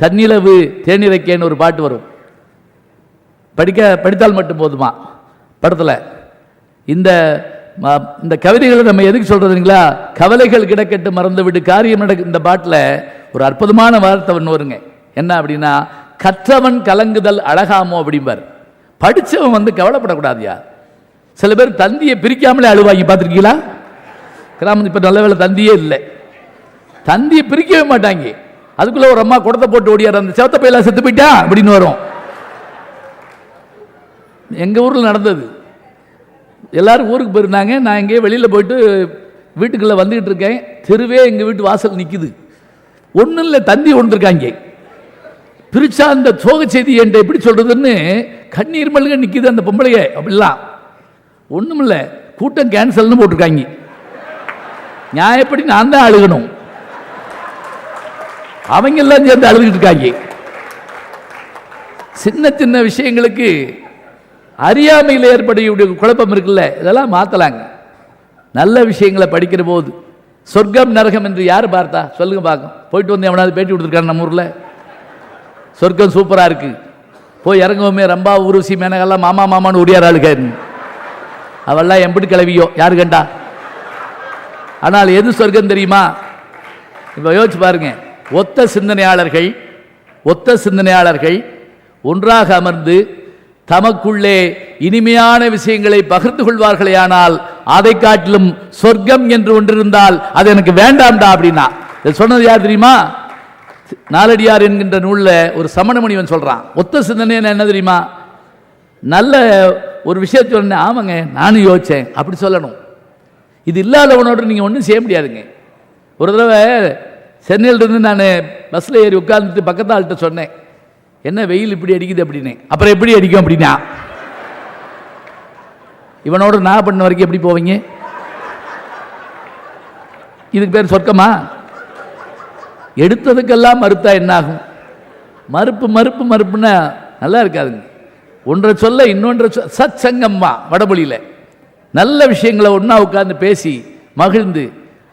தன்னிலவு தேனிரைக்கேன்னு ஒரு பாட்டு வரும். படித்தால் மட்டும் போதுமா படத்தில். இந்த கவிதைகளை நம்ம எதுக்கு சொல்றதுங்களா? கவலைகள் கிடக்கட்டு, மறந்து விடு, காரியம் நடக்க. இந்த பாட்டில் ஒரு அற்புதமான வார்த்தை ஒன்று வருங்க. என்ன அப்படின்னா, கற்றவன் கலங்குதல் அழகாமோ அப்படிம்பார். படித்தவன் கவலைப்படக்கூடாதியா. சில பேர் தந்தியை பிரிக்காமலே அழுவாங்க, பார்த்துருக்கீங்களா? கிராமம் இப்போ நல்ல வேலை தந்தியே இல்லை. தந்தியை பிரிக்கவே மாட்டாங்க. அதுக்குள்ள ஒரு அம்மா குடத்தை போட்டு ஓடியார், அந்த செவத்த பையெல்லாம் செத்து போயிட்டா அப்படின்னு வரும். எங்கள் ஊரில் நடந்தது. எல்லாரும் ஊருக்கு போயிருந்தாங்க. நான் எங்கேயோ வெளியில் போயிட்டு வீட்டுக்குள்ளே வந்துக்கிட்டு இருக்கேன். தெருவே எங்கள் வீட்டு வாசல் நிற்குது. ஒன்றும் இல்லை, தந்தி ஒன்றுருக்காங்க. பிரிச்சா அந்த சோக செய்தி என்கிட்ட எப்படி சொல்றதுன்னு கண்ணீர் மல்க நிற்கிது அந்த பொம்பளைய. அப்படிலாம் ஒன்றும் இல்லை, கூட்டம் கேன்சல்னு போட்டிருக்காங்க. நான் எப்படி? நான் தான் அழுகணும். அவங்க எல்லாம் சேர்ந்து அழுதுகிட்டு இருக்காங்க. சின்ன சின்ன விஷயங்களுக்கு அறியாமையில் ஏற்படக்கூடிய குழப்பம் இருக்குல்ல, இதெல்லாம் மாற்றலாங்க. நல்ல விஷயங்களை படிக்கிற போது சொர்க்கம் நரகம் என்று யார் பார்த்தா சொல்லுங்க பார்க்கும். போயிட்டு வந்து எவனாவது பேட்டி கொடுத்துருக்காங்க நம்ம ஊரில்? சொர்க்கம் சூப்பராக இருக்கு, போய் இறங்குவோமே, ரம்பா ஊருசி மேனகெல்லாம் மாமா மாமான்னு ஒடியார் ஆளுக்காரு. அவெல்லாம் எப்படி கிளவியோ யாரு கண்டா? ஆனால் எது சொர்க்கம் தெரியுமா? இப்போ யோசிச்சு பாருங்க. ஒத்த சிந்தனையாளர்கள் ஒன்றாக அமர்ந்து தமக்குள்ளே இனிமையான விஷயங்களை பகிர்ந்து கொள்வார்களே, ஆனால் அதை காட்டிலும் சொர்க்கம் என்று ஒன்றிருந்தால் அது எனக்கு வேண்டாம்டா அப்படின்னா. சொன்னது யார் தெரியுமா? நாலடியார் என்கின்ற நூலில் ஒரு சமண முனிவன் சொல்றான். ஒத்த சிந்தனை என்ன தெரியுமா? நல்ல ஒரு விஷயத்தை சொன்ன, ஆமாங்க நானும் யோசிச்சேன் அப்படி சொல்லணும். இது இல்லாதவனோடு நீங்கள் ஒன்றும் செய்ய முடியாதுங்க. ஒரு தடவை சென்னையிலிருந்து நான் பஸ்ஸில் ஏறி உட்கார்ந்துட்டு பக்கத்து ஆள்கிட்ட சொன்னேன், என்ன வெயில் இப்படி அடிக்குது அப்படின்னு. அப்புறம் எப்படி அடிக்கும் அப்படின்னா, இவனோட நான் பண்ண வரைக்கும் எப்படி போவீங்க? இதுக்கு பேர் சொர்க்கமா? எடுத்ததுக்கெல்லாம் மறுத்தா என்ன ஆகும்? மறுப்புன்னா நல்லா இருக்காதுங்க. ஒன்றை சொல்ல இன்னொன்றை சத் சங்கம்மா வடமொழியில் நல்ல விஷயங்களை ஒன்றா உட்கார்ந்து பேசி மகிழ்ந்து,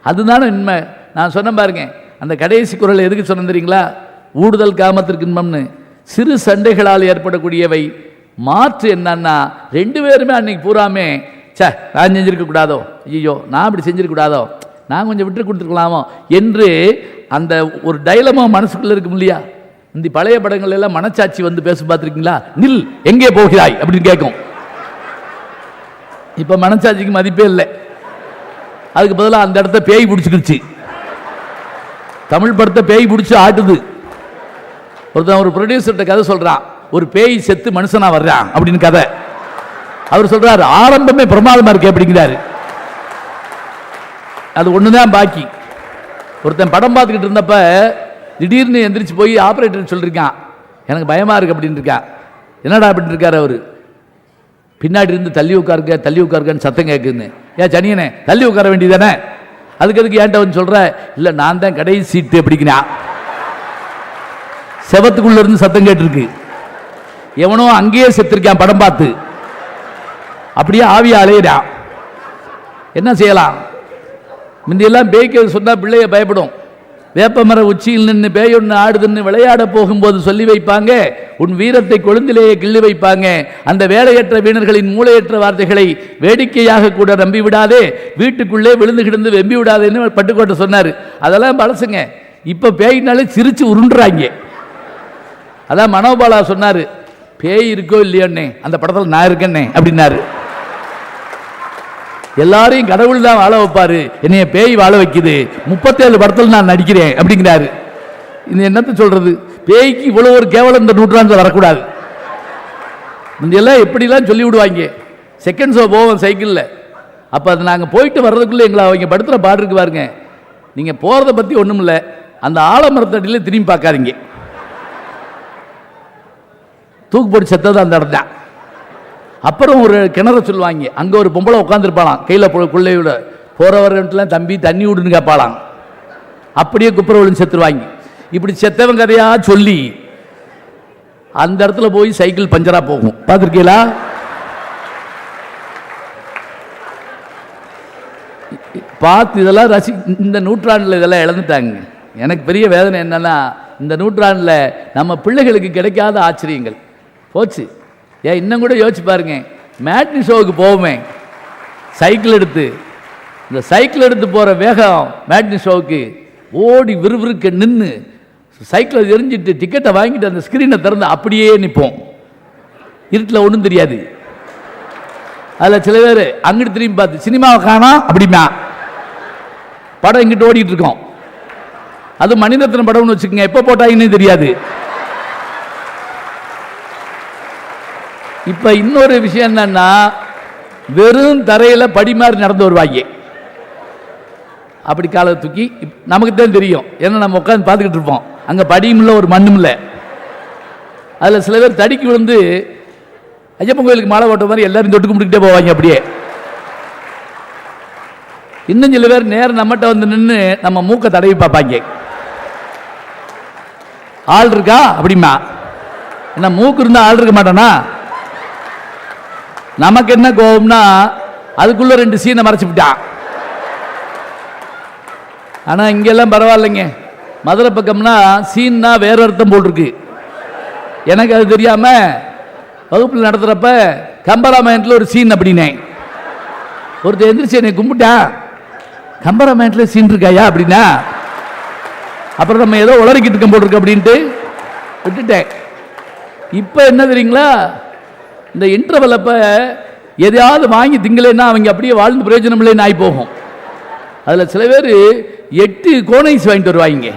அதுதானே உண்மை. நான் சொன்னேன் பாருங்க, அந்த கடைசி குரல் எதுக்கு சொன்ன தெரியுங்களா? ஊடுதல் காமத்திற்கு இன்பம்னு. சிறு சண்டைகளால் ஏற்படக்கூடியவை. மாற்று என்னன்னா, ரெண்டு பேருமே அன்னைக்கு பூராமே சே நான் செஞ்சிருக்க கூடாதோ, ஐயோ நான் இப்படி செஞ்சிருக்க கூடாதோ, நான் கொஞ்சம் விட்டு கொடுத்துருக்கலாமோ என்று அந்த ஒரு டைலமா மனசுக்குள்ள இருக்கும் இல்லையா? இந்த பழைய படங்கள் எல்லாம் மனச்சாட்சி வந்து பேச பார்த்துருக்கீங்களா? நில் எங்கே போகிறாய் அப்படின்னு கேட்கும். இப்ப மனச்சாட்சிக்கு மதிப்பே இல்லை. அதுக்கு பதிலாக அந்த இடத்த பேய் பிடிச்சிக்கிடுச்சு. தமிழ் படத்தை பேய் பிடிச்சி ஆட்டுது. ஒருத்தன் ஒரு ப்ரொடியூசர்கிட்ட கதை சொல்றான், ஒரு பேய் செத்து மனுஷனா வர்றான் அப்படின்னு கதை. அவர் சொல்றாரு, ஆரம்பமே பிரமாதமா இருக்கு அப்படிங்கிறாரு. அது ஒண்ணுதான் பாக்கி. ஒருத்தன் படம் பார்த்துக்கிட்டு இருந்தப்ப திடீர்னு எந்திரிச்சு போய் ஆபரேட்டர் சொல்லிருக்கான், எனக்கு பயமா இருக்கு அப்படின்னு இருக்கான். என்னடா அப்படின்னு இருக்காரு அவரு. பின்னாடி இருந்து தள்ளி உட்காருன்னு சத்தம் கேட்குன்னு. ஏன் சனியனே தள்ளி உட்கார வேண்டியதானே, அதுக்கு ஏன்ட்ட வந்து சொல்ற? இல்ல நான் தான் கடைசி சீட்டு அப்படிங்கிறா. செவத்துக்குள்ள இருந்து சத்தம் கேட்டிருக்கு. எவனோ அங்கேயே செத்துருக்கான் படம் பார்த்து. அப்படியே ஆவியா அலையிறான். என்ன செய்யலாம்? முந்தியெல்லாம் பேய்க்கு சொன்னா பிள்ளைய பயப்படும். வேப்பமர உச்சியில் நின்று பேய் ஒன்று ஆடுதுன்னு விளையாட போகும்போது சொல்லி வைப்பாங்க, உன் வீரத்தை கொழுந்திலேயே கிள்ளி வைப்பாங்க. அந்த வேலையற்ற வீணர்களின் மூளையற்ற வார்த்தைகளை வேடிக்கையாக கூட நம்பி விடாதே, வீட்டுக்குள்ளே விழுந்து கிடந்து வெம்பி விடாதேன்னு பட்டுக்கோட்டை சொன்னார். அதெல்லாம் பழசுங்க. இப்ப பேயினாலே சிரிச்சு உருண்டுறாங்க. அதான் மனோபாலா சொன்னாரு, பேய் இருக்கோ இல்லையோன்னே அந்த படத்தில் நான் இருக்கேன்னே அப்படின்னாரு. எல்லாரையும் கடவுள் தான் வாழ வைப்பாரு, என்னைய பேய் வாழ வைக்குது, 37 படத்தில் நான் நடிக்கிறேன் அப்படிங்கிறாரு. இது என்னத்தை சொல்றது? பேய்க்கு இவ்வளவு ஒரு கேவலம் இந்த நூற்றாண்டு வரக்கூடாது. இதெல்லாம் எப்படிலாம் சொல்லி விடுவாங்க. செகண்ட் ஷோ போவோம் சைக்கிளில். அப்போ அது நாங்கள் போயிட்டு வர்றதுக்குள்ளே எங்களை அவங்க படுத்துகிற பாடு இருக்கு பாருங்க. நீங்கள் போகிறத பற்றி ஒன்றும் இல்லை, அந்த ஆலமரத்தடியில் திரும்பி பார்க்காதீங்க. தூக்கு போட்டு செத்தது அந்த இடம் தான். அப்புறம் ஒரு கிணறு சொல்லுவாங்க, அங்கே ஒரு பொம்பளை உட்காந்துருப்பாளாம், கையில் கொள்ளையோட போகிறவர்கள்லாம் தம்பி தண்ணி விடுன்னு கேட்பாளாம். அப்படியே குப்புற விழுந்து செத்துருவாங்க. இப்படி செத்தவன் கதையா சொல்லி அந்த இடத்துல போய் சைக்கிள் பஞ்சரா போகும். பார்த்துருக்கீங்களா? பார்த்து இதெல்லாம் இந்த நூற்றாண்டில் இதெல்லாம் இழந்துட்டாங்க. எனக்கு பெரிய வேதனை என்னன்னா, இந்த நூற்றாண்டில் நம்ம பிள்ளைகளுக்கு கிடைக்காத ஆச்சரியங்கள் போச்சு. ஏன் இன்னும் கூட யோசிச்சு பாருங்க, மேட்னி ஷோவுக்கு போவோமே சைக்கிள் எடுத்து, இந்த சைக்கிள் எடுத்து போகிற வேகம் மேட்னி ஷோவுக்கு ஓடி விறுவிறுக்க நின்று சைக்கிளை எரிஞ்சிட்டு டிக்கெட்டை வாங்கிட்டு அந்த ஸ்க்ரீனை திறந்து அப்படியே நிற்போம். இருட்டில் ஒன்றும் தெரியாது. அதில் சில பேர் அங்கிட்டு திரும்பி பார்த்து சினிமாவை காணோம் அப்படிமா, படம் இங்கிட்டு ஓடிட்டு இருக்கோம். அது மணிரத்னம் படம்னு வச்சுக்கோங்க, எப்போ போட்டாங்கன்னு தெரியாது. இப்ப இன்னொரு விஷயம் என்னன்னா, வெறும் தரையில படி மாதிரி நடந்து வருவாங்க. அப்படி காலை தூக்கி நமக்கு தான் தெரியும், ஏன்னா நம்ம உட்காந்து பார்த்துக்கிட்டு இருப்போம். அங்க படியும் இல்லை, ஒரு மண்ணும் இல்லை. அதுல சில பேர் தடிக்கு விழுந்து ஐயப்பன் கோயிலுக்கு மாலை ஓட்ட மாதிரி எல்லாரும் தொட்டு கும்பிட்டுக்கிட்டே போவாங்க. அப்படியே இன்னும் சில பேர் நேரம் நம்மகிட்ட வந்து நின்று நம்ம மூக்க தடவி பார்ப்பாங்க. ஆள் இருக்கா அப்படிமா, என்ன மூக்கு இருந்தா ஆள் இருக்க மாட்டானா? நமக்கு என்ன கோபம்னா, அதுக்குள்ள 2 சீனை மறைச்சு விட்டான். ஆனா இங்கெல்லாம் பரவாயில்லைங்க. மதுரை பக்கம்னா சீன்னா வேற அர்த்தம் போட்டிருக்கு. எனக்கு அது தெரியாம வகுப்பில் நடத்துறப்ப கம்பராமாயணத்தில் ஒரு சீன் அப்படின்னே, ஒருத்தர் எந்திரிச்சு என்னை கும்பிட்டான், கம்பராமாயணத்தில் சீன் இருக்காயா அப்படின்னா, அப்புறம் நம்ம ஏதோ உளறிக்கிட்டு இருக்க போட்டிருக்கு அப்படின்ட்டு விட்டுட்டேன். இப்ப என்ன தெரியுங்களா, இந்த இன்டர்வல் அப்ப எதையாவது வாங்கி திங்கலைன்னா அவங்க அப்படியே வாழ்ந்து பிரயோஜனம் இல்லைன்னு ஆகி போகும். அதில் சில பேர் 8 கோனைஸ் வாங்கிட்டு வருவாங்க,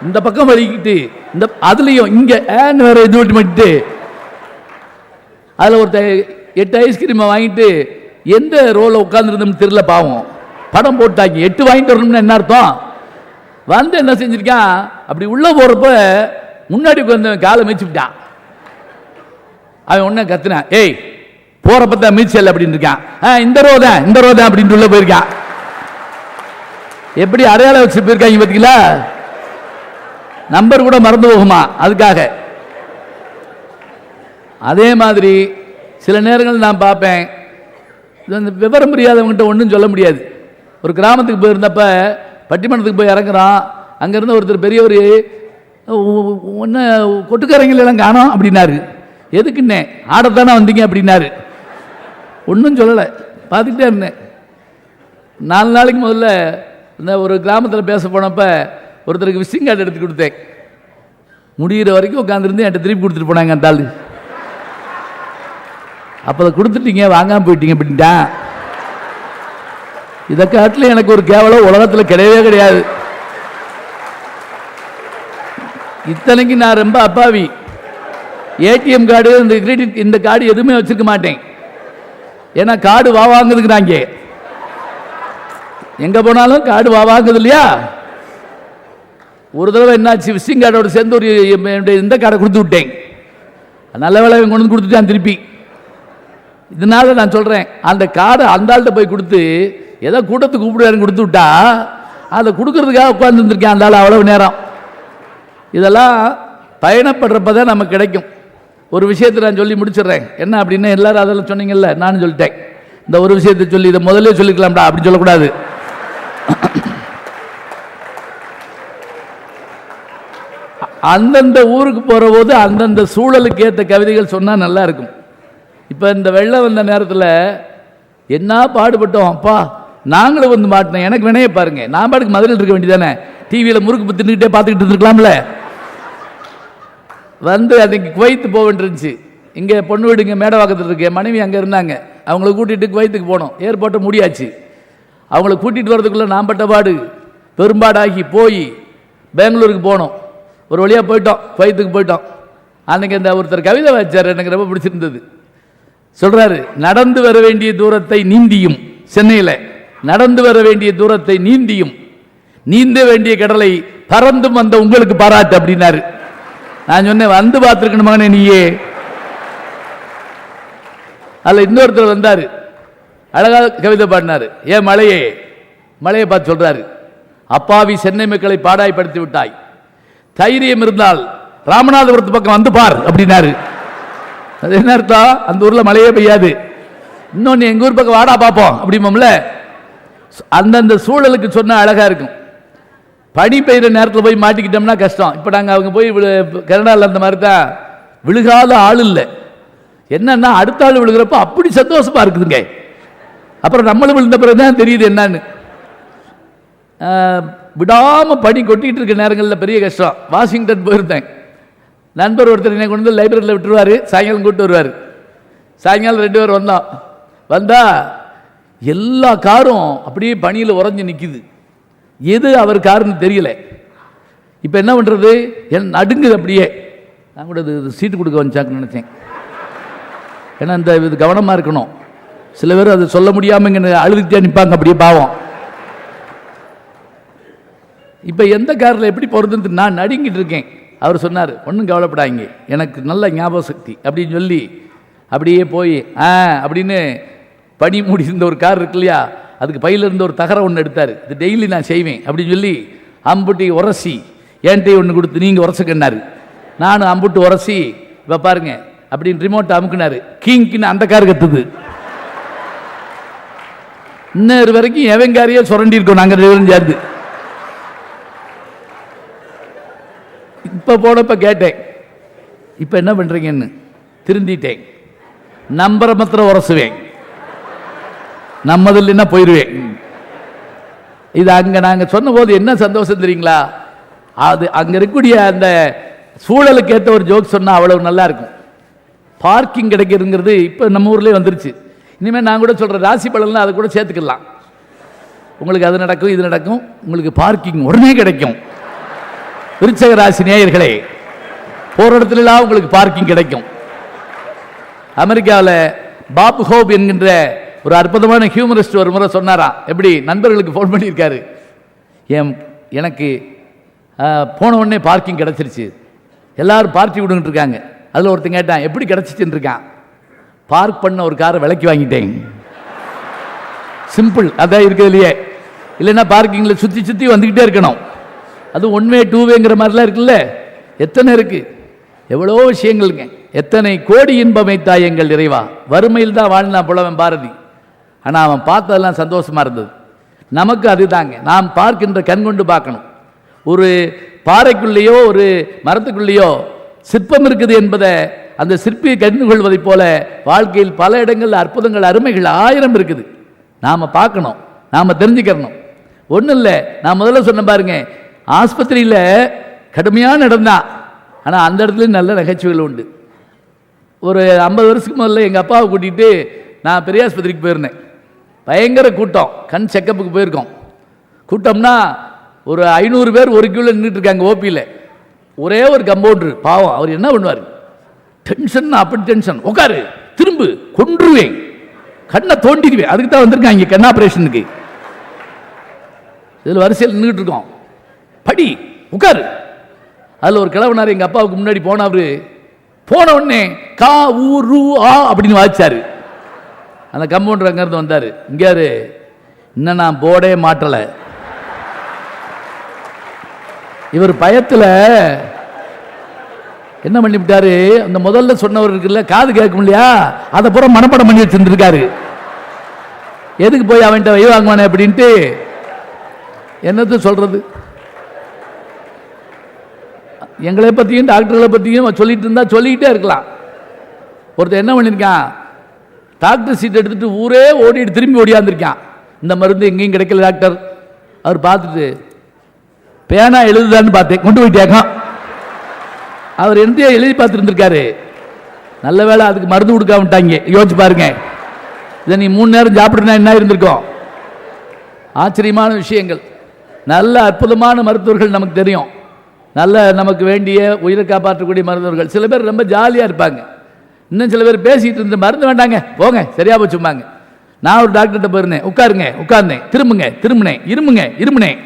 இந்த பக்கம் வலிக்கிட்டு இந்த அதுலேயும் இங்கே ஏன் வேற இது மட்டும் அதில் ஒருத்தர் 8 ஐஸ்கிரீமை வாங்கிட்டு எந்த ரோல உட்காந்துருந்தோம்னு தெரியல. பாவம் படம் போட்டாங்க. 8 வாங்கிட்டு வரணும்னு என்ன அர்த்தம்? வந்து என்ன செஞ்சிருக்கான், அப்படி உள்ள போறப்ப முன்னாடி உட்காந்து காலை மிதிச்சுட்டான். அவன் ஒன்ன கத்துனான், ஏய் போறப்ப தான் மீச்சல் அப்படின்னு இருக்கான். இந்த ரோ தான் அப்படின்னு உள்ள போயிருக்கான். எப்படி அடையாளம் வச்சு போயிருக்காங்க பார்த்தீங்களா? நம்பர் கூட மறந்து போகுமா அதுக்காக. அதே மாதிரி சில நேரங்கள் நான் பார்ப்பேன், விவரம் புரியாதவங்கிட்ட ஒன்றும் சொல்ல முடியாது. ஒரு கிராமத்துக்கு போயிருந்தப்ப பட்டிமன்றத்துக்கு போய் இறங்குறான். அங்கேருந்து ஒருத்தர் பெரியவர், ஒன்று கொட்டுக்காரங்களெல்லாம் காணோம் அப்படின்னாரு. எதுக்குன்னே, ஆடத்தானே வந்தீங்க அப்படின்னாரு. ஒன்றும் சொல்லலை, பார்த்துக்கிட்டே இருந்தேன். 4 நாளைக்கு முதல்ல இந்த ஒரு கிராமத்தில் பேச போனப்போ ஒருத்தருக்கு விசிட்டிங் கார்டு எடுத்து கொடுத்தேன். முடிகிற வரைக்கும் உட்காந்துருந்து என்கிட்ட திருப்பி கொடுத்துட்டு போனாங்க அந்த ஆள். அப்போ அதை கொடுத்துட்டீங்க, வாங்காமல் போயிட்டீங்க அப்படின்ட்டான். இதை காட்டில் எனக்கு ஒரு கேவலம் உலகத்தில் கிடையவே கிடையாது. இத்தனைக்கு நான் ரொம்ப அப்பாவி. ஏடிஎம் கார்டு, இந்த கிரெடிட், இந்த கார்டு எதுவுமே வச்சிருக்க மாட்டேன். ஏன்னா கார்டு வாங்குதுக்குறாங்க, எங்க போனாலும் கார்டு வாங்குது இல்லையா. ஒரு தடவை என்னாச்சு, விசிட்டிங் கார்டோட சேர்ந்து ஒரு இந்த கார்டை கொடுத்து விட்டேன். நல்ல வேலை கொண்டு வந்து கொடுத்துட்டான் திருப்பி. இதனால நான் சொல்றேன், அந்த கார்டை அந்த ஆள்கிட்ட போய் கொடுத்து ஏதோ கூட்டத்துக்கு கூப்பிடுவாருன்னு கொடுத்து விட்டா, அதை கொடுக்கறதுக்காக உட்கார்ந்து இருந்திருக்கேன் அந்த ஆள் அவ்வளவு நேரம். இதெல்லாம் பயணப்படுறப்பதான் நமக்கு கிடைக்கும். ஒரு விஷயத்தை நான் சொல்லி முடிச்சிடுறேன். என்ன அப்படின்னா, எல்லாரும் அதெல்லாம் சொன்னீங்கல்ல, நானும் சொல்லிட்டேன். இந்த ஒரு விஷயத்தை சொல்லி இதை முதல்ல சொல்லிக்கலாம்டா அப்படின்னு சொல்லக்கூடாது. அந்தந்த ஊருக்கு போற போது அந்தந்த சூழலுக்கு ஏற்ற கவிதைகள் சொன்னா நல்லா இருக்கும். இப்ப இந்த வெள்ளம் வந்த நேரத்தில் என்ன பாடுபட்டோம் அப்பா, நாங்களும் வந்து மாட்டினோம். எனக்கு வினைய பாருங்க, நான் பாட்டுக்கு மதுரையில் இருக்க வேண்டியதானே, டிவியில் முறுக்கு தின்னுக்கிட்டே பார்த்துக்கிட்டு இருந்துருக்கலாம்ல. வந்து அன்னைக்கு குவைத்து போக வேண்டியிருந்துச்சு. இங்கே பொண்ணு வீடு இங்கே மேடவாக்கத்தில் இருக்கு, மனைவி அங்கே இருந்தாங்க. அவங்கள கூட்டிகிட்டு குவைத்துக்கு போனோம். ஏர்போர்ட்டை முடியாச்சு. அவங்கள கூட்டிகிட்டு வரதுக்குள்ளே நான் பட்ட பாடு பெரும்பாடாகி போய் பெங்களூருக்கு போனோம். ஒரு வழியாக போயிட்டோம், குவைத்துக்கு போயிட்டோம். அன்னைக்கு அந்த ஒருத்தர் கவிதை வச்சார், எனக்கு ரொம்ப பிடிச்சிருந்தது. சொல்றாரு, நடந்து வர வேண்டிய தூரத்தை நீந்தியும், சென்னையில் நடந்து வர வேண்டிய தூரத்தை நீந்தியும் நீந்த வேண்டிய கடலை பறந்தும் வந்த உங்களுக்கு பாராட்டு அப்படின்னாரு. நான் சொன்னேன், வந்து பார்த்துருக்கணும் மகனே நீயே. அதில் இன்னொருத்தர் வந்தாரு, அழகா கவிதை பாடினாரு. ஏன் மலையே, மலையை பார்த்து சொல்றாரு, அப்பாவி சென்னை மக்களை பாடாய்படுத்தி விட்டாய், தைரியம் இருந்தால் ராமநாதபுரத்து பக்கம் வந்து பார் அப்படின்னாரு. அது என்ன அர்த்தம், அந்த ஊர்ல மழையே பெய்யாது, இன்னொன்னு எங்க ஊர் பக்கம் வாடா பார்ப்போம் அப்படிமோம்ல. அந்தந்த சூழலுக்கு சொன்ன அழகா இருக்கும். பனி பெய்கிற நேரத்தில் போய் மாட்டிக்கிட்டோம்னா கஷ்டம். இப்போ நாங்கள் அவங்க போய் கனடாவில் அந்த மாதிரி தான், விழுகாத ஆள் இல்லை. என்னன்னா அடுத்த ஆள் விழுகிறப்ப அப்படி சந்தோஷமா இருக்குதுங்க. அப்புறம் நம்மளும் விழுந்த பிறகு தான் தெரியுது என்னன்னு. விடாமல் பனி கொட்டிகிட்டு இருக்க நேரங்களில் பெரிய கஷ்டம். வாஷிங்டன் போயிருந்தேன். நண்பர் ஒருத்தர் என்னை கொண்டு வந்து லைப்ரரியில் விட்டுருவார், சாயங்காலம் கூப்பிட்டு வருவார். சாயங்காலம் 2 பேர் வந்தோம். வந்தா எல்லா காரும் அப்படியே பனியில் உறைஞ்சி நிற்கிது. எது அவர் காருன்னு தெரியல. இப்போ என்ன பண்ணுறது, என் நடுங்குது அப்படியே. நான் கூட இது சீட்டு கொடுக்க வந்துச்சாக்குன்னு நினச்சேன். ஏன்னா இந்த இது கவனமாக இருக்கணும். சில பேர் அது சொல்ல முடியாமல் இங்கே அழுதுகிட்டே நிற்பாங்க, அப்படியே பாவம். இப்போ எந்த காரில் எப்படி போகிறதுன்னு நான் நடுங்கிட்டு இருக்கேன். அவர் சொன்னார், ஒன்றும் கவலைப்படாங்க, எனக்கு நல்ல ஞாபக சக்தி அப்படின்னு சொல்லி அப்படியே போய் அப்படின்னு பனி மூடி இருந்த ஒரு கார் இருக்கு இல்லையா, அதுக்கு பையில இருந்த ஒரு தகரம் ஒன்று எடுத்தார். இது டெய்லி நான் செய்வேன் அப்படின்னு சொல்லி அம்புட்டி உரசி என்கிட்ட ஒன்று கொடுத்து நீங்கள் உரசுக்கன்னாரு. நானும் அம்புட்டு உரசி இப்போ பாருங்க அப்படின்னு ரிமோட்டை அமுக்குனாரு. கிங்க்குன்னு அந்த கார் கத்துது. இன்னொரு வரைக்கும் எவன் காரையே சுரண்டி இருக்கோம் நாங்கள் 2 பேரும் சேர்ந்து. இப்போ போனப்ப கேட்டேன், இப்போ என்ன பண்ணுறீங்கன்னு. திருந்திட்டேன். நம்பரை மாத்திரம் உரசுவேன், நம்மதில் என்ன போயிடுவேன். இது அங்கே நாங்கள் சொன்ன போது என்ன சந்தோஷம் தெரியுங்களா, அது அங்கே இருக்கக்கூடிய அந்த சூழலுக்கு ஏற்ற ஒரு ஜோக் சொன்னால் அவ்வளவு நல்லா இருக்கும். பார்க்கிங் கிடைக்கிறதுங்கிறது இப்போ நம்ம ஊர்லேயே வந்துருச்சு. இனிமேல் நான் கூட சொல்கிறேன், ராசி பலன்லாம் அதை கூட சேர்த்துக்கலாம். உங்களுக்கு அது நடக்கும், இது நடக்கும், உங்களுக்கு பார்க்கிங் உடனே கிடைக்கும். விருச்சக ராசி நேயர்களே, போற இடத்துலலாம் உங்களுக்கு பார்க்கிங் கிடைக்கும். அமெரிக்காவில் பாப் ஹோப் என்கின்ற ஒரு அற்புதமான ஹியூமரிஸ்ட் ஒரு முறை சொன்னாராம். எப்படி நண்பர்களுக்கு ஃபோன் பண்ணியிருக்காரு, எனக்கு போன உடனே பார்க்கிங் கிடைச்சிருச்சு, எல்லாரும் பார்ட்டி விடுங்கிட்டு இருக்காங்க. அதில் ஒருத்தன் கேட்டான், எப்படி கிடைச்சிச்சுன்னு இருக்கான். பார்க் பண்ண ஒரு காரை விலைக்கு வாங்கிட்டேன். சிம்பிள், அதான் இருக்கிறதுலையே. இல்லைன்னா பார்க்கிங்கில் சுற்றி சுற்றி வந்துக்கிட்டே இருக்கணும். அது 1 வே 2 வேங்கிற மாதிரிலாம் இருக்குல்ல, எத்தனை இருக்கு, எவ்வளோ விஷயங்கள்ங்க. எத்தனை கோடி இன்பமைத்தாய் எங்கள் இறைவா, வறுமையில் தான் வாழ்ந்தான் புலவன் பாரதி. ஆனால் அவன் பார்த்ததெல்லாம் சந்தோஷமா இருந்தது. நமக்கு அதுதாங்க. நாம் பார்க்கின்ற கண் கொண்டு பார்க்கணும். ஒரு பாறைக்குள்ளேயோ ஒரு மரத்துக்குள்ளேயோ சிற்பம் இருக்குது என்பதை அந்த சிற்பியை கண்டு கொள்வதைப் போல வாழ்க்கையில் பல இடங்களில் அற்புதங்கள், அருமைகள் 1000 இருக்குது. நாம் பார்க்கணும், நாம் தெரிஞ்சுக்கிறணும். ஒன்றும் இல்லை, நான் முதல்ல சொன்ன பாருங்க, ஆஸ்பத்திரியில் கடுமையான இடம் தான், ஆனால் அந்த இடத்துலையும் நல்ல நகைச்சுவைகள் உண்டு. ஒரு 50 வருஷத்துக்கு முதல்ல எங்கள் அப்பாவை கூட்டிகிட்டு நான் பெரியாஸ்பத்திரிக்கு போயிருந்தேன். பயங்கர கூட்டம், கண் செக்கப்புக்கு போயிருக்கோம். கூட்டம்னா ஒரு 500 பேர் ஒரு கியூவில் நின்றுட்டு இருக்காங்க ஓபியில். ஒரே ஒரு கம்பவுண்டர் பாவம், அவர் என்ன பண்ணுவார், டென்ஷன், அப்படி டென்ஷன், உட்காரு, திரும்ப கொன்றுவேன், கண்ணை தோண்டிடுவேன், அதுக்கு தான் வந்திருக்காங்க கண் ஆபரேஷனுக்கு. இதில் வரிசையில் நின்றுட்டு இருக்கோம், படி, உட்காரு. அதில் ஒரு கிழவனார் எங்கள் அப்பாவுக்கு முன்னாடி போனவர், போன உடனே கா ஊரு ஆ அப்படின்னு வாய்ச்சாரு. அந்த கம்பவுண்டர் அங்கேருந்து வந்தார், இங்கே இன்னும் நான் போர்டே மாட்டலை. இவர் பயத்தில் என்ன பண்ணிவிட்டாரு, அந்த முதல்ல சொன்னவர் இருக்குல்ல, காது கேட்கும் இல்லையா, அதை பூரா மனப்படம் பண்ணி வச்சிருந்திருக்காரு. எதுக்கு போய் அவன்கிட்ட வை வாங்குவானே அப்படின்ட்டு. என்னது சொல்றது, எங்களை பற்றியும் டாக்டர்களை பற்றியும் சொல்லிட்டு இருந்தா சொல்லிக்கிட்டே இருக்கலாம். ஒருத்தர் என்ன பண்ணியிருக்கான், டாக்டர் சீட் எடுத்துட்டு ஊரே ஓடிட்டு திரும்பி ஓடியாந்துருக்கான். இந்த மருந்து எங்கேயும் கிடைக்கல டாக்டர். அவர் பார்த்துட்டு பேனா எழுதுதான்னு பார்த்தேன், கொண்டு போயிட்டேக்கான். அவர் எந்த எழுதி பார்த்துருந்துருக்காரு. நல்ல வேலை அதுக்கு மருந்து கொடுக்காமட்டாங்க. யோசிச்சு பாருங்க, இதை நீ 3 நேரம் சாப்பிட்றனா என்ன இருந்திருக்கும். ஆச்சரியமான விஷயங்கள். நல்ல அற்புதமான மருத்துவர்கள் நமக்கு தெரியும், நல்ல நமக்கு வேண்டிய உயிரை காப்பாற்றக்கூடிய மருத்துவர்கள். சில பேர் ரொம்ப ஜாலியாக இருப்பாங்க. இன்னும் சில பேர் பேசிகிட்டு இருந்த மருந்து வேண்டாங்க போங்க சரியா போச்சும்பாங்க. நான் ஒரு டாக்டர்கிட்ட போயிருந்தேன், உட்காருங்க உட்கார்ந்தேன், திரும்புங்க திரும்பினேன், இருமுங்க இருமுனேன்,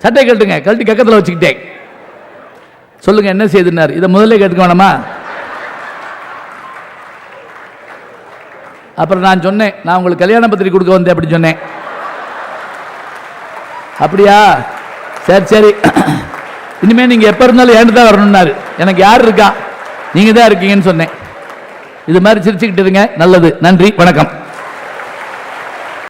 சட்டை கழட்டுங்க கழட்டி கக்கத்தில் வச்சுக்கிட்டேன், சொல்லுங்க என்ன செய்யுதுன்னாரு. இதை முதல்ல கேட்டுக்க வேணாமா? அப்புறம் நான் சொன்னேன், நான் உங்களுக்கு கல்யாண பத்திரிக்கை கொடுக்க வந்தேன் அப்படி சொன்னேன். அப்படியா, சரி சரி, இனிமேல் நீங்கள் எப்போ இருந்தாலும் ஏன்னு தான் வரணும்னாரு. எனக்கு யார் இருக்கா, நீங்கள் தான் இருக்கீங்கன்னு சொன்னேன். இது மாதிரி சிரிச்சுக்கிட்டு இருங்க. நல்லது, நன்றி, வணக்கம்.